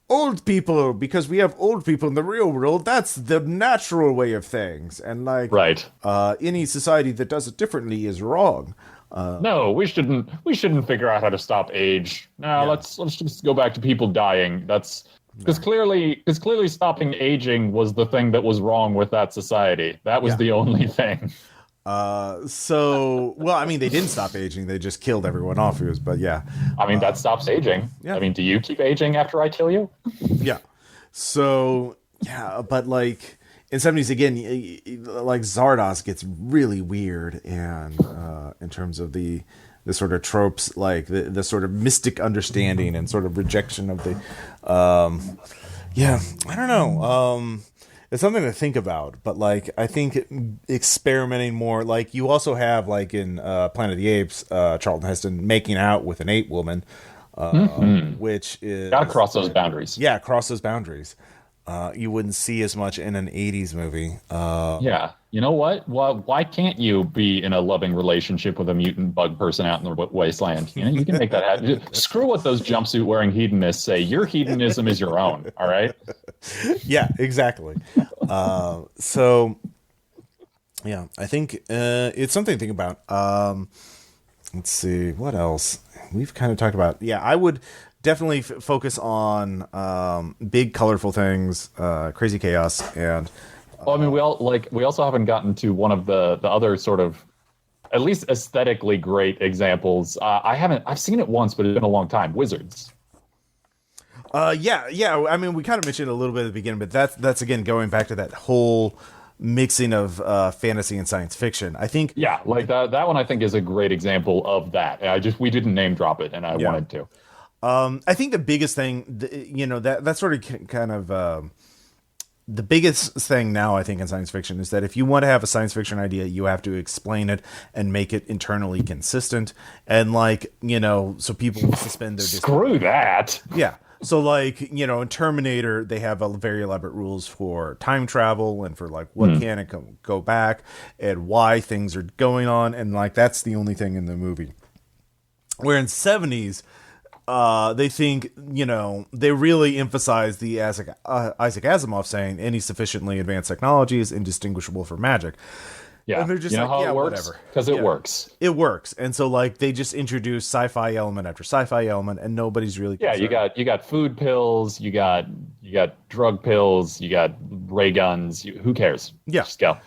S1: old people, because we have old people in the real world, that's the natural way of things, and any society that does it differently is wrong.
S2: No, we shouldn't figure out how to stop age. No, let's just go back to people dying. That's because clearly stopping aging was the thing that was wrong with that society. That was the only thing.
S1: I mean, they didn't stop aging. They just killed everyone off.
S2: I mean, that stops aging. Yeah. I mean, do you keep aging after I kill you?
S1: Yeah. So, but in 70s, again, Zardoz gets really weird, and in terms of the the sort of tropes, like the sort of mystic understanding and sort of rejection of the, yeah, I don't know. It's something to think about, but like I think experimenting more. Like you also have like in Planet of the Apes, Charlton Heston making out with an ape woman, which is
S2: Gotta cross those boundaries.
S1: yeah, cross those boundaries. You wouldn't see as much in an '80s movie.
S2: Yeah. You know what? Why can't you be in a loving relationship with a mutant bug person out in the wasteland? You know, you can make that happen. Screw what those jumpsuit wearing hedonists say. Your hedonism is your own. All right.
S1: Yeah, exactly. So, yeah, I think it's something to think about. Let's see what else we've kind of talked about. Yeah, I would definitely focus on big, colorful things, crazy chaos, and.
S2: Well, I mean, we also haven't gotten to one of the other sort of, at least aesthetically great examples. I've seen it once, but it's been a long time. Wizards.
S1: Yeah. I mean, we kind of mentioned it a little bit at the beginning, but that's again going back to that whole mixing of fantasy and science fiction. I think.
S2: Yeah, like that one I think is a great example of that. We didn't name drop it, and I wanted to.
S1: I think the biggest thing, that sort of kind of. The biggest thing now, I think, in science fiction is that if you want to have a science fiction idea, you have to explain it and make it internally consistent. And so people will suspend their disbelief.
S2: Screw that.
S1: Yeah. So in Terminator, they have a very elaborate rules for time travel and for what can it go back and why things are going on. And that's the only thing in the movie. Where in 70s, they think, they really emphasize the Isaac Asimov saying any sufficiently advanced technology is indistinguishable from magic.
S2: Yeah.
S1: And they're just
S2: how it works?
S1: Whatever.
S2: Because it works.
S1: It works. And so they just introduce sci-fi element after sci-fi element and nobody's really concerned.
S2: Yeah, you got food pills, you got drug pills, you got ray guns. Who cares?
S1: Yeah.
S2: Just go.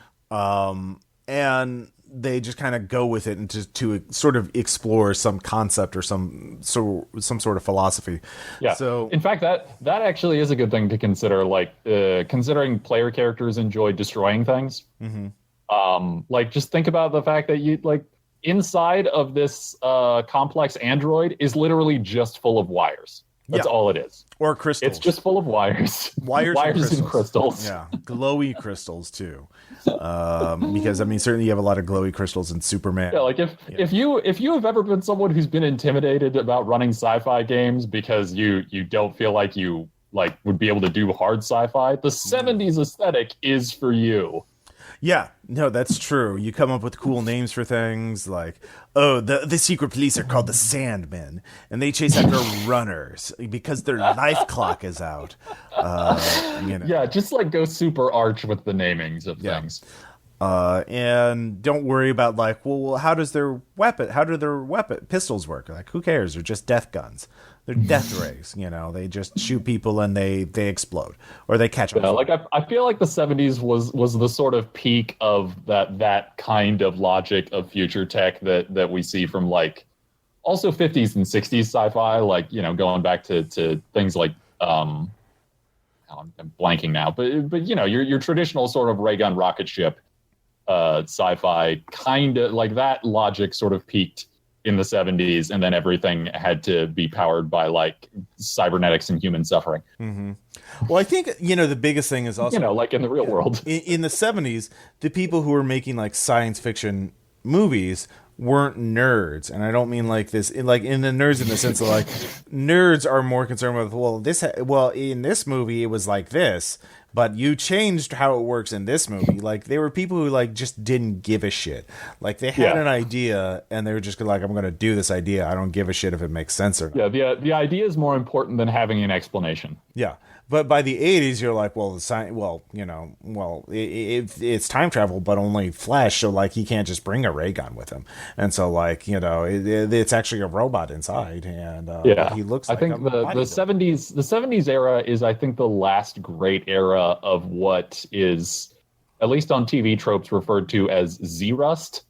S1: And they just kind of go with it and to sort of explore some concept or some sort of philosophy.
S2: Yeah.
S1: So
S2: in fact, that actually is a good thing to consider. Considering player characters enjoy destroying things. Mm-hmm. Just think about the fact that inside of this complex android is literally just full of wires. That's all it is.
S1: Or crystals.
S2: It's just full of wires. Wires and crystals.
S1: Yeah. Glowy crystals too. Because certainly you have a lot of glowy crystals in Superman.
S2: Yeah, if you have ever been someone who's been intimidated about running sci-fi games because you don't feel like you would be able to do hard sci-fi, the 70s aesthetic is for you.
S1: Yeah, no, that's true. You come up with cool names for things like, the secret police are called the Sandmen, and they chase after runners because their life clock is out.
S2: Yeah, just go super arch with the namings of things.
S1: And don't worry about how do their pistols work? Who cares? They're just death guns. They're death rays, they just shoot people and they explode or they catch them.
S2: Yeah, I feel like the 70s was the sort of peak of that kind of logic of future tech that we see from also 50s and 60s sci-fi, going back to things like I'm blanking now, but your traditional sort of ray gun rocket ship sci-fi kind of that logic sort of peaked in the 70s, and then everything had to be powered by cybernetics and human suffering.
S1: Mm-hmm. Well, I think the biggest thing is also
S2: in the real world.
S1: In the 70s, the people who were making science fiction movies weren't nerds, and I don't mean this in the nerds in the sense of nerds are more concerned with in this movie it was like this, but you changed how it works in this movie. They were people who just didn't give a shit. They had an idea and they were just I'm going to do this idea. I don't give a shit if it makes sense or not.
S2: Yeah, the idea is more important than having an explanation.
S1: Yeah. But by the 80s, you're it's time travel, but only Flash, so he can't just bring a ray gun with him, and so it's actually a robot inside, and he looks.
S2: I think the 70s era is I think the last great era of what is, at least on TV tropes, referred to as Z-rust,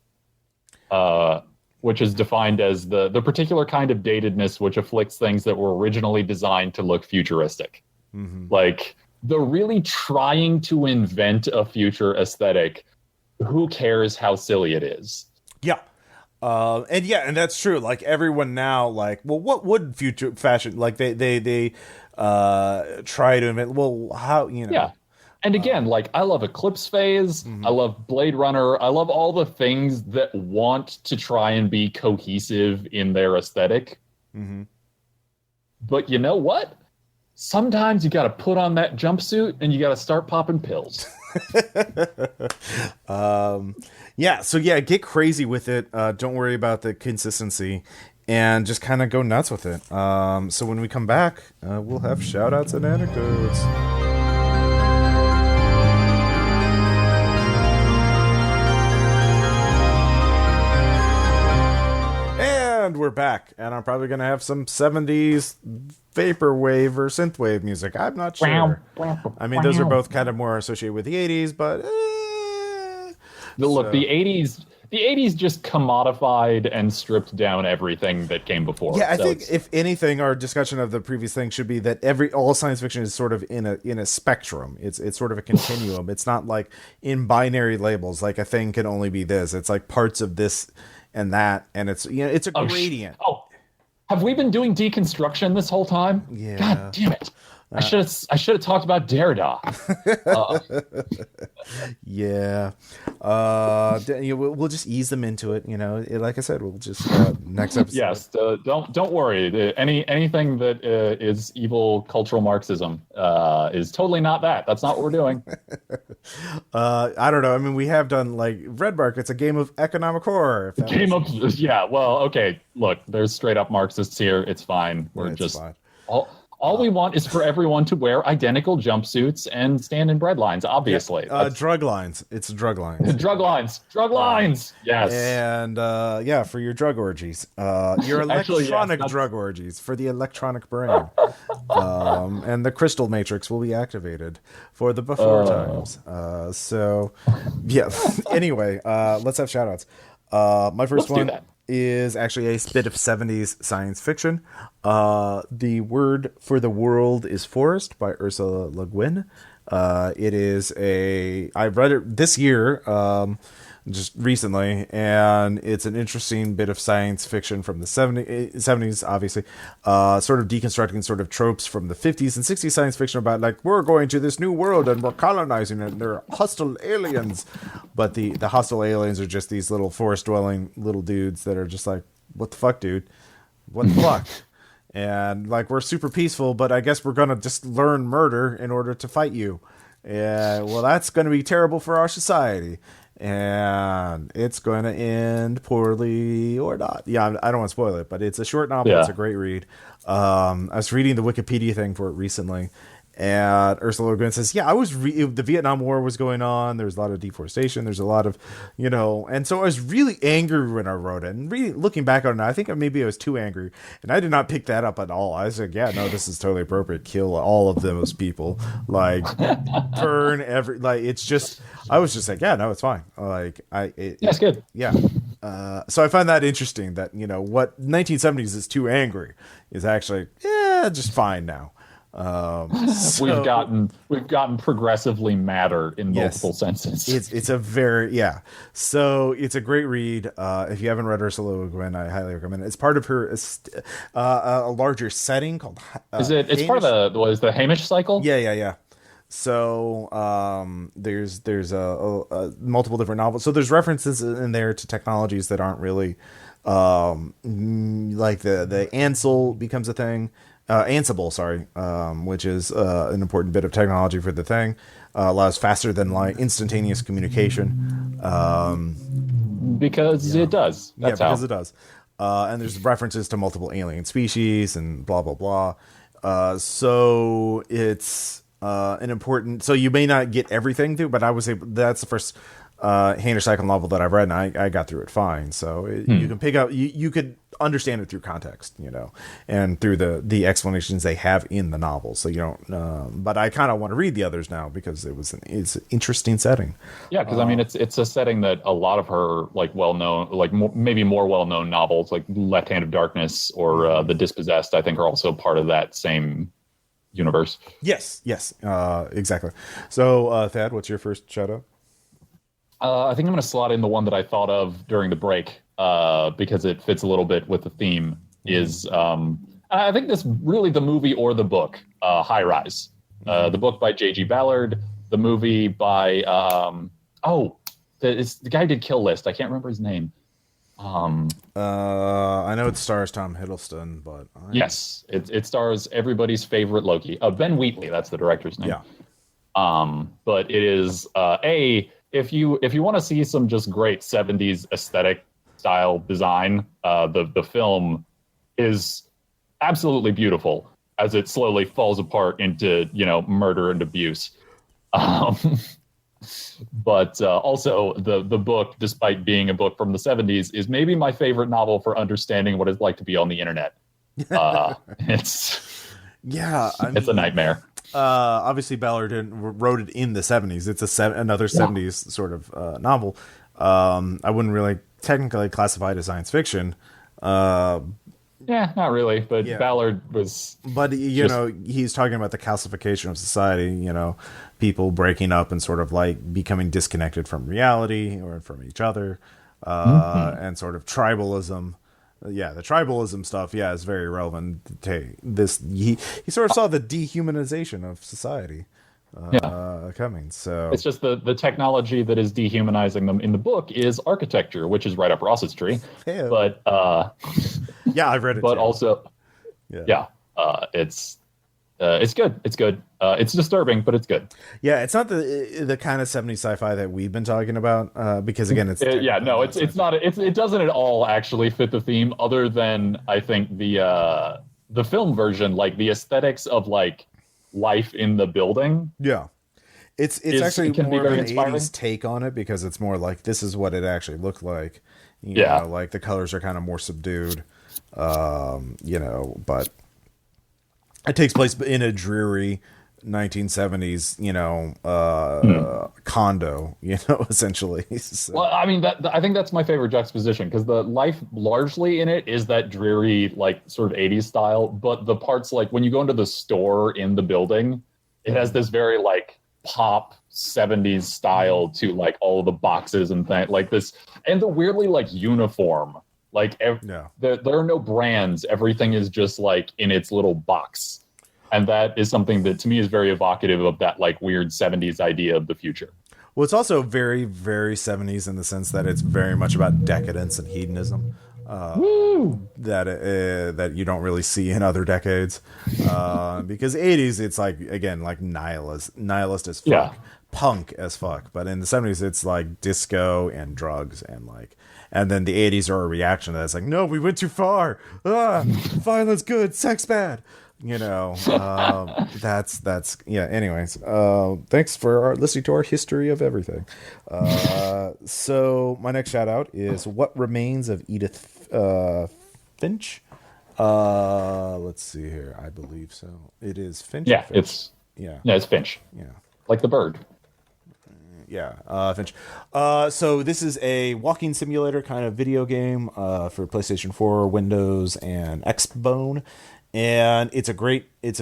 S2: which is defined as the particular kind of datedness which afflicts things that were originally designed to look futuristic. Mm-hmm. The really trying to invent a future aesthetic, who cares how silly it is?
S1: Yeah. And that's true. Like everyone now, like, well, what would future fashion like? They try to invent. Well, how
S2: Yeah. And again, like I love Eclipse Phase, I love Blade Runner, I love all the things that want to try and be cohesive in their aesthetic.
S1: Mm-hmm.
S2: But you know what? Sometimes you got to put on that jumpsuit and you got to start popping pills.
S1: Yeah. So yeah, get crazy with it. Don't worry about the consistency, and just kind of go nuts with it. So when we come back, we'll have shout outs and anecdotes. And we're back, and I'm probably going to have some 70s vaporwave or synthwave music. I'm not sure. I mean, those are both kind of more associated with the 80s, but
S2: look, the 80s just commodified and stripped down everything that came before.
S1: Yeah, I think if anything, our discussion of the previous thing should be that all science fiction is sort of in a spectrum. It's sort of a continuum. It's not like in binary labels, like a thing can only be this. It's like parts of this and that, and it's it's a gradient.
S2: Have we been doing deconstruction this whole time?
S1: Yeah.
S2: God damn it! I should have talked about Derrida.
S1: Yeah. We'll just ease them into it. Like I said, we'll just next episode.
S2: Yes. Don't worry. Anything that is evil cultural Marxism is totally not that. That's not what we're doing.
S1: I don't know. I mean, we have done like Red Bark. It's a game of economic horror.
S2: Yeah. Well, okay. Look, there's straight up Marxists here. It's fine. We're just fine. All we want is for everyone to wear identical jumpsuits and stand in bread lines, obviously.
S1: Drug lines. It's drug lines.
S2: Drug lines. Yes.
S1: And for your drug orgies. Your electronic drug orgies for the electronic brain. And the crystal matrix will be activated for the before times. Anyway, let's have shout outs. My first one is actually a bit of 70s science fiction. The Word for the World is Forest by Ursula Le Guin. It is I read it this year, just recently, and it's an interesting bit of science fiction from the 70s, obviously, sort of deconstructing sort of tropes from the 50s and 60s science fiction about, like, we're going to this new world and we're colonizing it and there are hostile aliens. But the hostile aliens are just these little forest-dwelling little dudes that are just like, what the fuck, dude? What the fuck? And, like, we're super peaceful, but I guess we're going to just learn murder in order to fight you. And, well, that's going to be terrible for our society. And it's going to end poorly or not. Yeah, I don't want to spoil it, but it's a short novel. Yeah. It's a great read. I was reading the Wikipedia thing for it recently, and Ursula Le Guin says, yeah, the Vietnam War was going on. There was a lot of deforestation. There's a lot of, and so I was really angry when I wrote it. And really looking back on it, I think maybe I was too angry. And I did not pick that up at all. I was like, yeah, no, this is totally appropriate. Kill all of those people. Like, burn it's just, I was just like, yeah, no, it's fine. Like,
S2: it's good.
S1: Yeah. So I find that interesting that, what 1970s is too angry is actually, just fine now.
S2: We've gotten progressively madder in multiple senses.
S1: It's a very So it's a great read. If you haven't read Ursula Le Guin, I highly recommend it. It's part of her a larger setting called.
S2: It's Hamish? Part of the Hamish cycle?
S1: Yeah. So there's a multiple different novels. So there's references in there to technologies that aren't really like the Ansel becomes a thing. Ansible, which is an important bit of technology for the thing. Allows faster than light, instantaneous communication.
S2: Because it does.
S1: Because it does. And there's references to multiple alien species and blah, blah, blah. So it's an important... So you may not get everything through, but I would say that's the first Hamish cycle novel that I've read, and I got through it fine. So you can pick up... You could understand it through context, and through the explanations they have in the novel. So you don't, but I kind of want to read the others now because it's an interesting setting.
S2: Yeah, because I mean, it's a setting that a lot of her maybe more well known novels like Left Hand of Darkness or The Dispossessed, I think, are also part of that same universe.
S1: Yes, exactly. So, Thad, what's your first shout out?
S2: I think I'm going to slot in the one that I thought of during the break. because it fits a little bit with the theme, is I think this really the movie or the book, High Rise. The book by J.G. Ballard, the movie by the guy who did Kill List. I can't remember his name.
S1: I know it stars Tom Hiddleston, but
S2: yes, it stars everybody's favorite Loki. Ben Wheatley, that's the director's name.
S1: Yeah.
S2: But it is if you want to see some just great 70s aesthetic style design, the film is absolutely beautiful as it slowly falls apart into, murder and abuse. But also the book, despite being a book from the 70s, is maybe my favorite novel for understanding what it's like to be on the internet. It's a nightmare.
S1: Obviously Ballard wrote it in the 70s. It's another 70s sort of novel. I wouldn't really technically classify it as science fiction.
S2: Yeah, not really, but Ballard was...
S1: But, he's talking about the calcification of society, people breaking up and sort of like becoming disconnected from reality or from each other, and sort of tribalism. Yeah, the tribalism stuff, is very relevant to this. He sort of saw the dehumanization of society coming. So
S2: it's just the technology that is dehumanizing them in the book is architecture, which is right up Ross's tree.
S1: Yeah.
S2: But
S1: I've read it.
S2: But
S1: too.
S2: Also, it's good. It's good. It's disturbing, but it's good.
S1: Yeah, it's not the kind of 70s sci-fi that we've been talking about, because again, it's
S2: not. It doesn't at all actually fit the theme, other than I think the film version, like the aesthetics of like life in the building.
S1: Yeah, it's actually more of an 80s take on it, because it's more like this is what it actually looked like. You know, like the colors are kind of more subdued, but it takes place in a dreary 1970s, condo, essentially. So.
S2: Well, I mean, I think that's my favorite juxtaposition, because the life largely in it is that dreary, like sort of 80s style, but the parts like when you go into the store in the building, it has this very like pop 70s style to like all the boxes and things like this, and the weirdly like uniform, like there are no brands, everything is just like in its little box. And that is something that to me is very evocative of that like weird 70s idea of the future.
S1: Well, it's also very, very 70s in the sense that it's very much about decadence and hedonism. That you don't really see in other decades. Because 80s, it's like, again, like nihilist as fuck, punk as fuck. But in the 70s, it's like disco and drugs and then the 80s are a reaction to that. It's like, no, we went too far. Violence good, sex bad. That's anyways, thanks for listening to our history of everything. So my next shout out is What Remains of Edith Finch. Let's see here. I believe so. It is Finch.
S2: Finch? It's Finch.
S1: Yeah,
S2: like the bird.
S1: Finch. So this is a walking simulator kind of video game for PlayStation 4, Windows, and Xbone. And it's a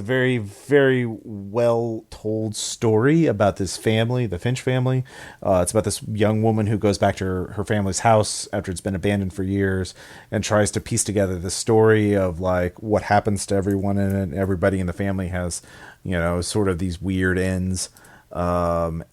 S1: very, very well told story about this family, the Finch family. It's about this young woman who goes back to her family's house after it's been abandoned for years and tries to piece together the story of like what happens to everyone in it. Everybody in the family has, sort of these weird ends. It's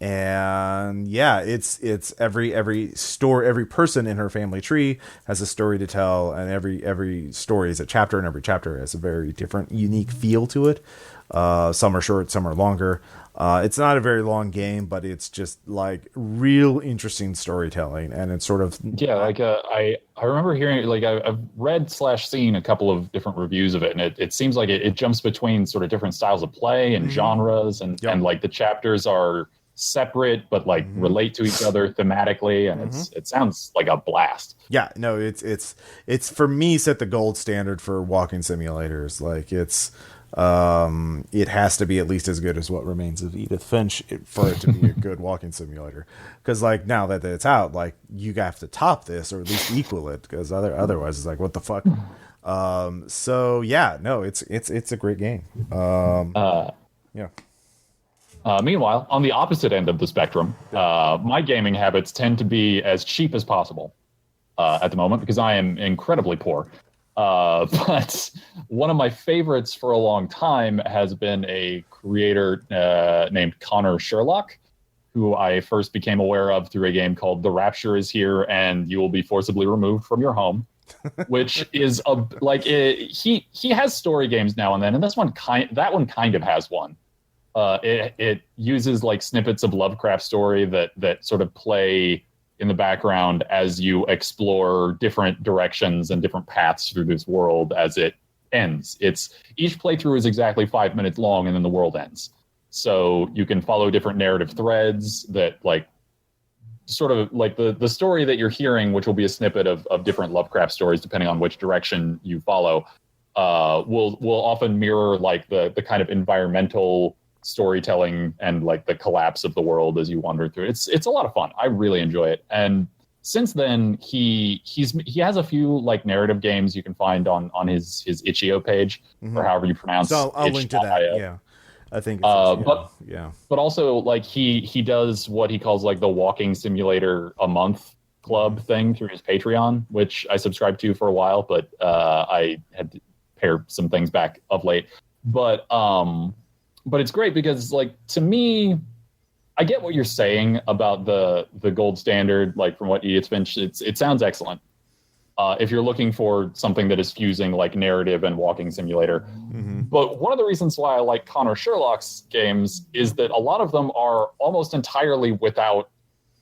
S1: every person in her family tree has a story to tell, and every story is a chapter, and every chapter has a very different, unique feel to it. Some are short, some are longer. It's not a very long game, but it's just like real interesting storytelling, and it's sort of
S2: I remember hearing like I've read / seen a couple of different reviews of it, and it seems like it jumps between sort of different styles of play and genres, and like the chapters are separate but like relate to each other thematically, and it sounds like a blast.
S1: Yeah, no, it's for me set the gold standard for walking simulators. Like it has to be at least as good as What Remains of Edith Finch for it to be a good walking simulator. Because like now that it's out, like you have to top this or at least equal it. Because otherwise, it's like what the fuck. It's a great game.
S2: Meanwhile, on the opposite end of the spectrum, my gaming habits tend to be as cheap as possible. at the moment because I am incredibly poor. But one of my favorites for a long time has been a creator named Connor Sherlock, who I first became aware of through a game called The Rapture is Here and You Will Be Forcibly Removed from Your Home, which is he has story games now and then, and that one kind of has one. It uses like snippets of Lovecraft story that sort of play in the background as you explore different directions and different paths through this world as it ends. Each playthrough is exactly 5 minutes long, and then the world ends. So you can follow different narrative threads that like sort of like the story that you're hearing, which will be a snippet of different Lovecraft stories, depending on which direction you follow, will often mirror like the kind of environmental storytelling and like the collapse of the world as you wander through. It's a lot of fun. I really enjoy it. And since then, he has a few like narrative games you can find on his itch.io page, or however you pronounce.
S1: So I'll link to that. Yeah. I think
S2: but also like he does what he calls like the walking simulator a month club thing through his Patreon, which I subscribed to for a while, but I had to pare some things back of late. But it's great because like to me, I get what you're saying about the gold standard, like from what Edith's mentioned, it sounds excellent. If you're looking for something that is fusing like narrative and walking simulator. But one of the reasons why I like Connor Sherlock's games is that a lot of them are almost entirely without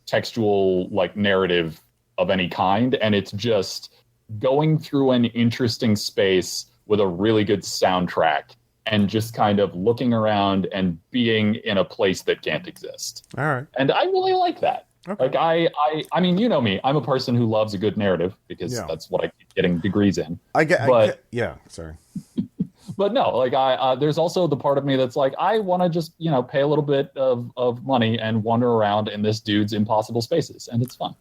S2: textual like narrative of any kind. And it's just going through an interesting space with a really good soundtrack and just kind of looking around and being in a place that can't exist.
S1: All right.
S2: And I really like that. Okay. Like I mean, you know me. I'm a person who loves a good narrative because that's what I keep getting degrees in.
S1: Sorry.
S2: But no, like there's also the part of me that's like I want to just pay a little bit of money and wander around in this dude's impossible spaces, and it's fun.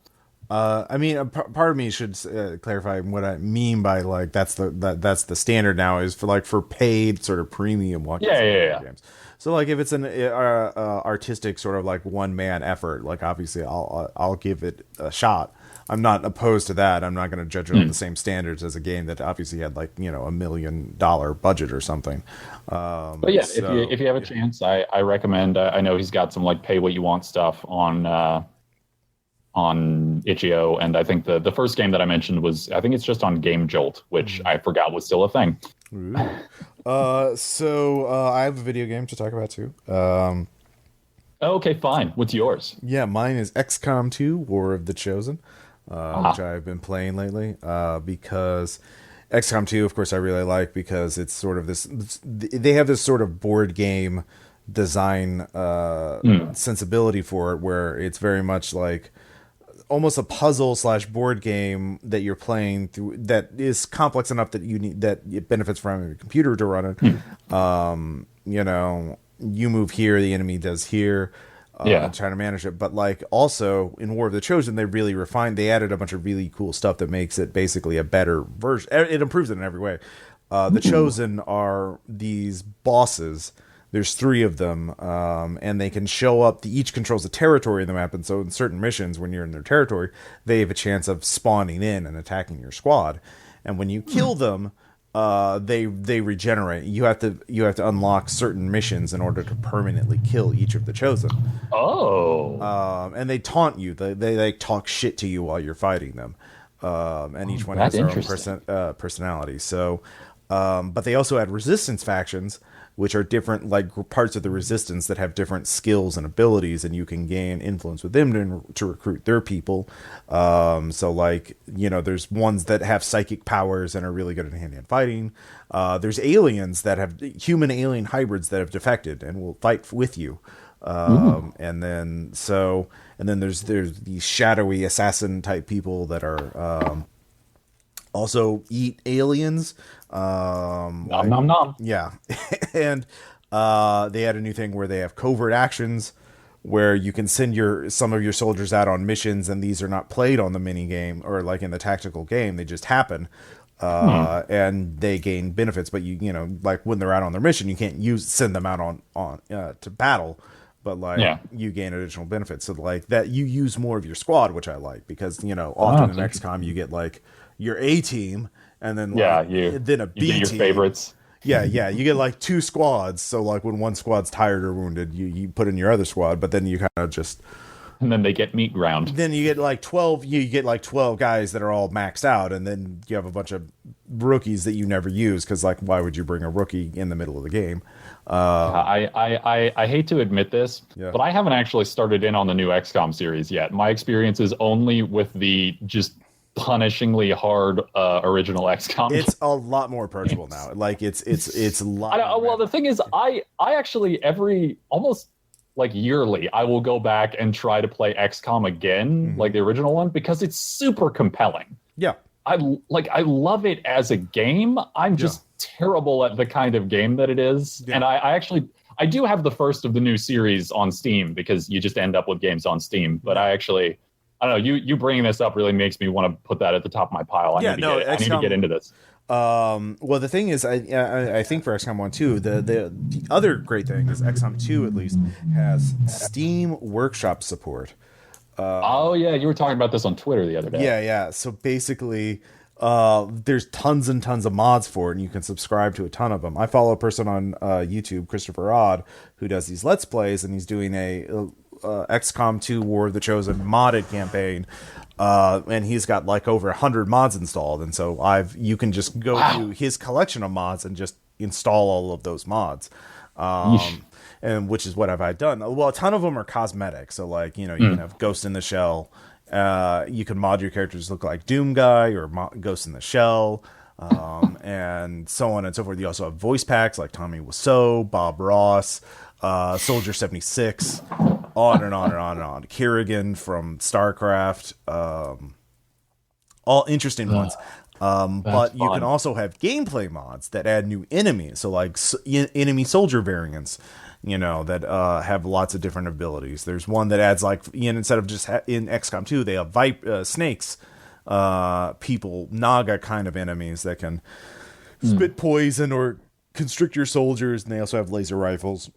S1: I mean, part of me should clarify what I mean by like that's the standard now is for paid sort of premium walking games. So like if it's an artistic sort of like one man effort, like obviously I'll give it a shot. I'm not opposed to that. I'm not going to judge it on the same standards as a game that obviously had like $1 million budget or something.
S2: But yeah, if you have a chance, I recommend. I know he's got some like pay what you want stuff on itch.io, and I think the first game that I mentioned I think it's just on Game Jolt, which I forgot was still a thing.
S1: So I have a video game to talk about too.
S2: Okay, fine. What's yours?
S1: Yeah, mine is XCOM 2: War of the Chosen, which I've been playing lately. Because XCOM 2, of course, I really like because it's sort of this. They have this sort of board game design sensibility for it, where it's very much like almost a puzzle / board game that you're playing through that is complex enough that it benefits from a computer to run it. You move here, the enemy does here, trying to manage it. But like also in War of the Chosen, they really refined, they added a bunch of really cool stuff that makes it basically a better version. It improves it in every way. The Chosen are these bosses. There's 3 of them, and they can show up. Each controls a territory in the map, and so in certain missions, when you're in their territory, they have a chance of spawning in and attacking your squad. And when you kill them, they regenerate. You have to unlock certain missions in order to permanently kill each of the Chosen.
S2: Oh,
S1: and they taunt you. They talk shit to you while you're fighting them. And each one has their own personality. So, but they also add resistance factions, which are different, like parts of the resistance that have different skills and abilities, and you can gain influence with them to recruit their people. So like, there's ones that have psychic powers and are really good at hand-to-hand fighting. There's aliens that have human alien hybrids that have defected and will fight with you. And then there's these shadowy assassin type people that are, also eat aliens.
S2: Nom nom nom.
S1: Yeah. And they had a new thing where they have covert actions where you can send some of your soldiers out on missions, and these are not played on the mini game or like in the tactical game. They just happen. And they gain benefits, but like when they're out on their mission, you can't send them out on to battle. but like you gain additional benefits. So like that you use more of your squad, which I like because often in XCOM you get like your A team and then then a B
S2: you get your
S1: team.
S2: Favorites.
S1: Yeah, you get like 2 squads. So like when one squad's tired or wounded, you put in your other squad, but then you kind of just
S2: and then they get meat ground.
S1: Then you get like 12 guys that are all maxed out, and then you have a bunch of rookies that you never use because like why would you bring a rookie in the middle of the game?
S2: I hate to admit this, but I haven't actually started in on the new XCOM series yet. My experience is only with the just punishingly hard original XCOM.
S1: It's a lot more approachable now. Like it's a lot.
S2: Well, the thing is, I actually almost like yearly, I will go back and try to play XCOM again, like the original one, because it's super compelling.
S1: Yeah.
S2: I love it as a game. I'm just terrible at the kind of game that it is. Yeah. And I do have the first of the new series on Steam because you just end up with games on Steam. But I don't know, you bringing this up really makes me want to put that at the top of my pile. I need to get into this.
S1: Well, the thing is, I think for XCOM 1 2, the other great thing is XCOM 2 at least has Steam Workshop support.
S2: You were talking about this on Twitter the other day.
S1: Yeah. So basically, there's tons and tons of mods for it, and you can subscribe to a ton of them. I follow a person on YouTube, Christopher Odd, who does these Let's Plays, and he's doing a XCOM 2 War of the Chosen modded campaign. And he's got like over 100 mods installed, and so you can just go to his collection of mods and just install all of those mods, and which is what I've done. Well, a ton of them are cosmetic, so like you can have Ghost in the Shell. You can mod your characters to look like Doom Guy or Ghost in the Shell, and so on and so forth. You also have voice packs like Tommy Wiseau, Bob Ross, Soldier 76. On and on and on and on. Kerrigan from StarCraft, all interesting ones. But you can also have gameplay mods that add new enemies. So like enemy soldier variants, that have lots of different abilities. There's one that adds like, instead of just in XCOM 2, they have snakes, people, Naga kind of enemies that can spit poison or constrict your soldiers. And they also have laser rifles.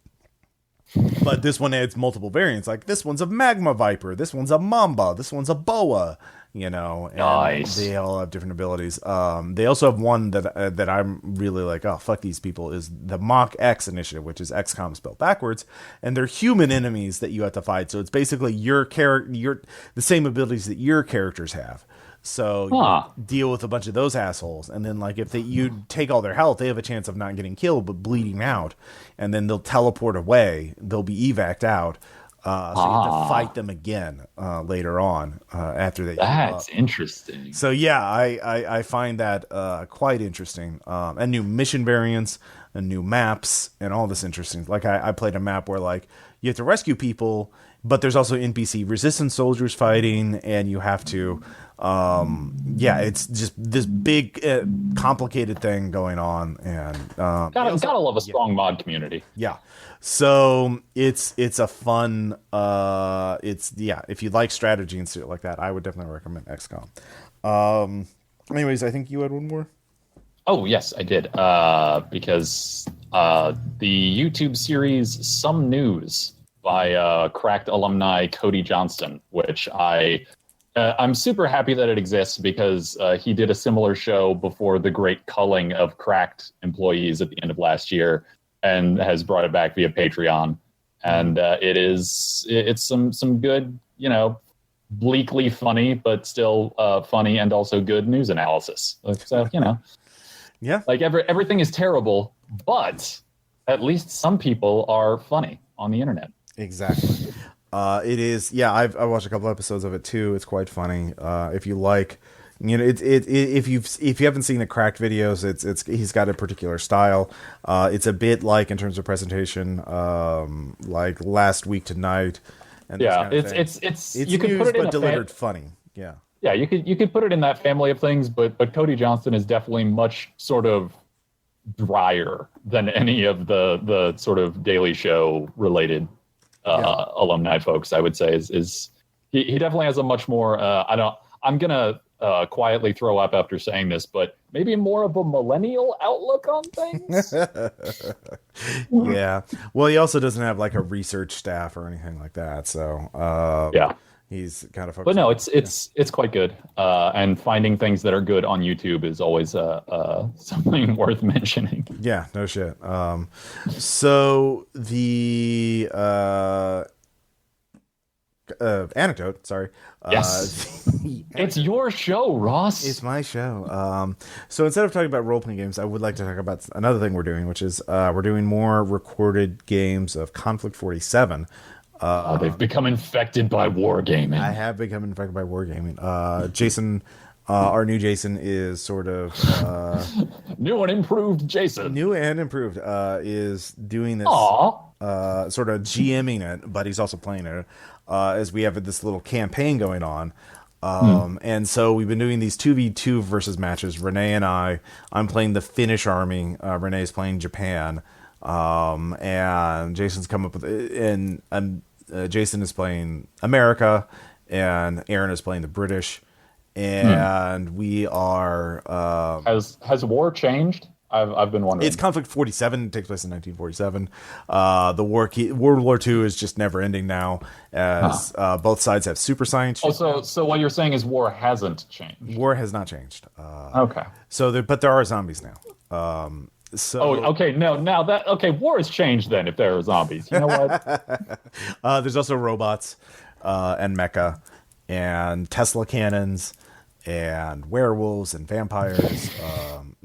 S1: But this one adds multiple variants. Like this one's a magma viper, this one's a mamba, this one's a boa. And
S2: nice.
S1: They all have different abilities. They also have one that I'm really like, oh fuck these people, is the Mach X initiative, which is XCOM spelled backwards, and they're human enemies that you have to fight. So it's basically the same abilities that your characters have. So you deal with a bunch of those assholes, and then like if you take all their health, they have a chance of not getting killed but bleeding out, and then they'll teleport away. They'll be evac'd out, so you have to fight them again later on after they.
S2: That's interesting.
S1: So yeah, I find that quite interesting, and new mission variants and new maps and all this interesting. Like I played a map where like you have to rescue people, but there's also NPC resistance soldiers fighting, and you have to. It's just this big, complicated thing going on, and
S2: gotta love a strong mod community.
S1: Yeah, so it's a fun. If you like strategy and shit like that, I would definitely recommend XCOM. Anyways, I think you had one more.
S2: Oh yes, I did. Because the YouTube series Some News by Cracked alumni Cody Johnston, which I'm super happy that it exists because he did a similar show before the great culling of Cracked employees at the end of last year, and has brought it back via Patreon. And it's some good, bleakly funny, but still funny and also good news analysis. So,
S1: yeah,
S2: like everything is terrible, but at least some people are funny on the internet.
S1: Exactly. It is. Yeah, I watched a couple episodes of it too. It's quite funny. If you like, if you haven't seen the Cracked videos, it's he's got a particular style. It's a bit like in terms of presentation, like Last Week Tonight. And
S2: it's
S1: you
S2: could
S1: news,
S2: put it in
S1: but delivered funny. Yeah.
S2: Yeah, you could put it in that family of things, but Cody Johnston is definitely much sort of drier than any of the sort of Daily Show related alumni folks. I would say is he definitely has a much more I'm gonna quietly throw up after saying this, but maybe more of a millennial outlook on things.
S1: Yeah. Well, he also doesn't have like a research staff or anything like that, so
S2: Yeah.
S1: he's kind of
S2: But
S1: focused.
S2: no, it's quite good. And finding things that are good on YouTube is always something worth mentioning.
S1: Yeah, no shit. So the anecdote, sorry.
S2: Yes.
S1: The
S2: It's your show, Ross.
S1: It's my show. So instead of talking about role-playing games, I would like to talk about another thing we're doing, which is we're doing more recorded games of Conflict 47.
S2: They've become infected by wargaming.
S1: I have become infected by wargaming. Jason, our new Jason, is sort of
S2: New and improved Jason.
S1: new and improved. Is doing this sort of GMing it, but he's also playing it. As we have this little campaign going on. And so we've been doing these 2v2 versus matches. Renee and I'm playing the Finnish army. Renee's playing Japan. And Jason's come up with, and Jason is playing America, and Aaron is playing the British. And we are,
S2: Has war changed? I've been wondering.
S1: it's Conflict 47. It takes place in 1947. The World War II is just never ending now, as both sides have super science.
S2: So what you're saying is war hasn't changed.
S1: War has not changed.
S2: Okay.
S1: But there are zombies now.
S2: Okay. No, now that war has changed then. If there are zombies, you know what?
S1: There's also robots and mecha and Tesla cannons and werewolves and vampires.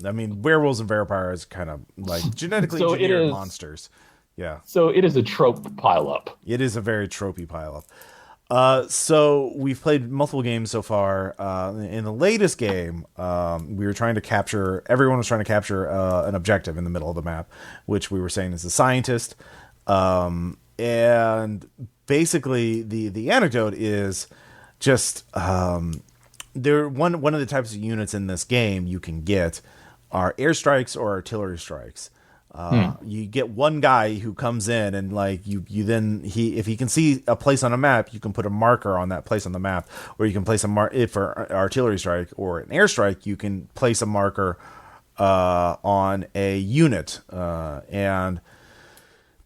S1: I mean, werewolves and vampires kind of like genetically engineered monsters. Yeah.
S2: So it is a trope pileup.
S1: It is a very tropey pileup. So we've played multiple games so far. In the latest game, we were trying to capture. Everyone was trying to capture an objective in the middle of the map, which we were saying is a scientist. And basically, the anecdote is just there. One of the types of units in this game you can get are airstrikes or artillery strikes. You get one guy who comes in and like you then if he can see a place on a map, you can put a marker on that place on the map, or you can place if for artillery strike or an airstrike, you can place a marker on a unit, and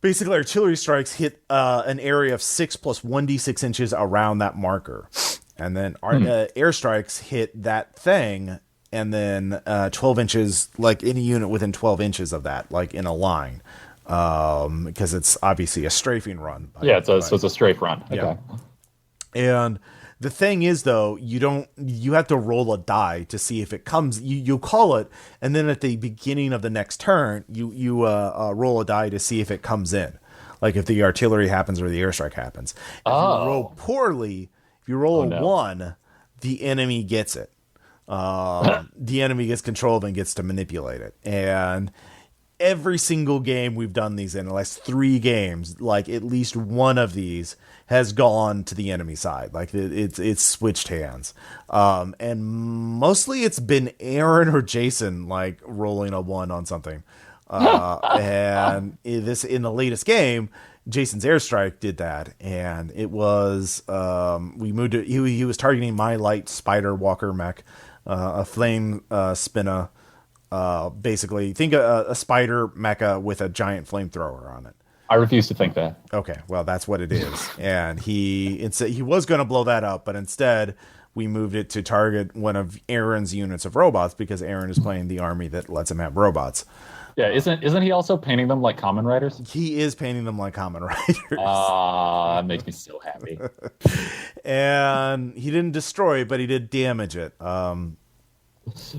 S1: basically artillery strikes hit an area of 6 plus 1d6 inches around that marker, and then airstrikes hit that thing. And then 12 inches, like any unit within 12 inches of that, like in a line, because it's obviously a strafing run.
S2: So it's a strafe run. Okay. Yeah.
S1: And the thing is, though, you have to roll a die to see if it comes. You call it, and then at the beginning of the next turn, you roll a die to see if it comes in, like if the artillery happens or the airstrike happens. If you roll poorly, if you roll a 1, the enemy gets it. The enemy gets control and gets to manipulate it. And every single game we've done these in the last 3 games, like at least one of these has gone to the enemy side. Like it's switched hands. And mostly it's been Aaron or Jason like rolling a 1 on something. And in the latest game, Jason's airstrike did that, and it was we moved it. He was targeting my light spider walker mech. A flame spinner, basically. Think a spider mecha with a giant flamethrower on it.
S2: I refuse to think that.
S1: Okay, well, that's what it is. And he was going to blow that up, but instead we moved it to target one of Aaron's units of robots, because Aaron is playing the army that lets him have robots.
S2: Yeah, isn't he also painting them like Kamen Riders?
S1: He is painting them like Kamen Riders.
S2: That makes me so happy.
S1: And he didn't destroy it, but he did damage it.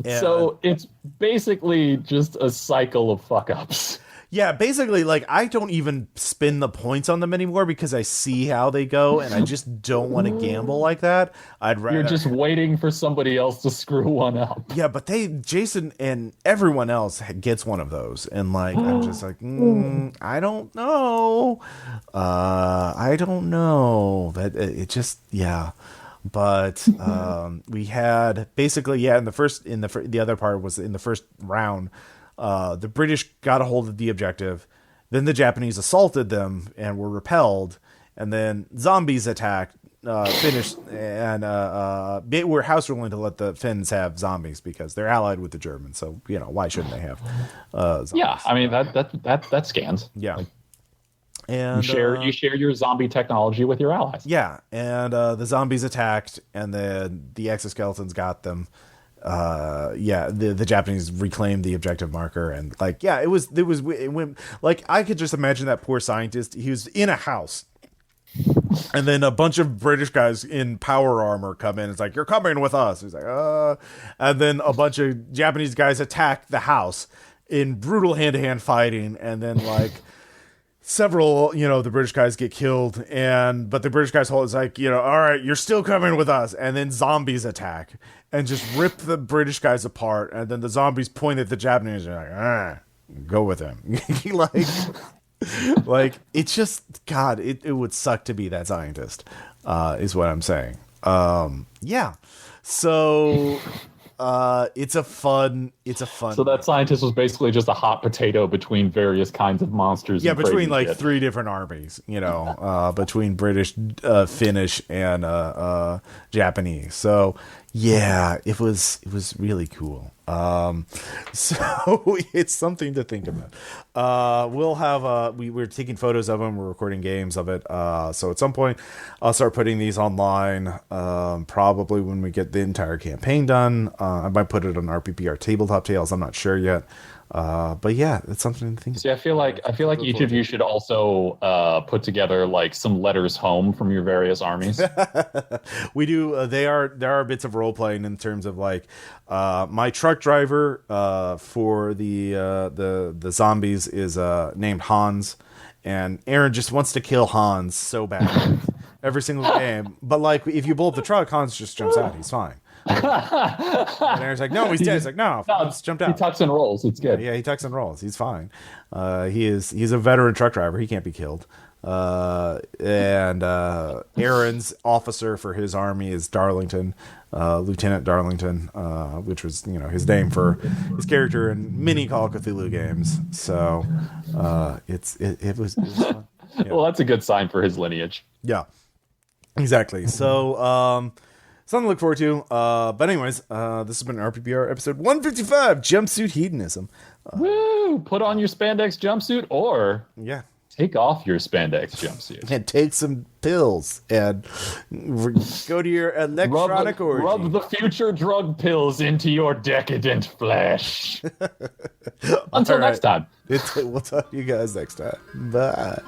S2: So it's basically just a cycle of fuck-ups.
S1: Yeah, basically, like, I don't even spin the points on them anymore because I see how they go, and I just don't want to gamble like that. I'd rather...
S2: You're just waiting for somebody else to screw one up.
S1: Yeah, but Jason and everyone else gets one of those, and, like, I'm just like, I don't know. I don't know. That it just, yeah. But we had basically, the other part was in the first round. The British got a hold of the objective, then the Japanese assaulted them and were repelled, and then zombies attacked Finnish and they were house ruling to let the Finns have zombies because they're allied with the Germans. So why shouldn't they have zombies?
S2: Yeah, I mean that scans.
S1: Yeah.
S2: Like,
S1: And
S2: you share your zombie technology with your allies.
S1: Yeah, and the zombies attacked, and then the exoskeletons got them. The Japanese reclaimed the objective marker, and it went like I could just imagine that poor scientist. He was in a house, and then a bunch of British guys in power armor come in. It's like, you're coming with us. He's like, and then a bunch of Japanese guys attack the house in brutal hand-to-hand fighting, and then several, the British guys get killed, but the British guys hold, it's like, all right, you're still coming with us. And then zombies attack and just rip the British guys apart. And then the zombies point at the Japanese and are like, go with him. It's just, God, it would suck to be that scientist, is what I'm saying. Yeah. So, it's a fun.
S2: So that scientist was basically just a hot potato between various kinds of monsters.
S1: Yeah, between three different armies, between British, Finnish, and Japanese. So yeah, it was really cool. So it's something to think about. We'll have we're taking photos of them. We're recording games of it. So at some point, I'll start putting these online. Probably when we get the entire campaign done. I might put it on RPPR Tabletop Tales. I'm not sure yet. But yeah, it's something to think.
S2: See, I feel like each of you should also put together some letters home from your various armies.
S1: We do. There are bits of role playing in terms of my truck driver for the zombies is named Hans, and Aaron just wants to kill Hans so bad every single game. But if you blow up the truck, Hans just jumps out. He's fine. And Aaron's like, no, he's dead. He's like, no, Hans jumped out.
S2: He tucks and rolls. It's good.
S1: Yeah, he tucks and rolls. He's fine. He's a veteran truck driver. He can't be killed. And Aaron's officer for his army is Darlington, Lieutenant Darlington, which was his name for his character in many Call of Cthulhu games. So it was fun. Yeah.
S2: Well, that's a good sign for his lineage.
S1: Yeah, exactly. So something to look forward to. But anyways, this has been RPPR episode 155, Jumpsuit Hedonism.
S2: Woo! Put on your spandex jumpsuit, or take off your spandex jumpsuit
S1: and take some pills and go to your electronic orgy.
S2: Rub the future drug pills into your decadent flesh. Until next time.
S1: We'll talk to you guys next time. Bye.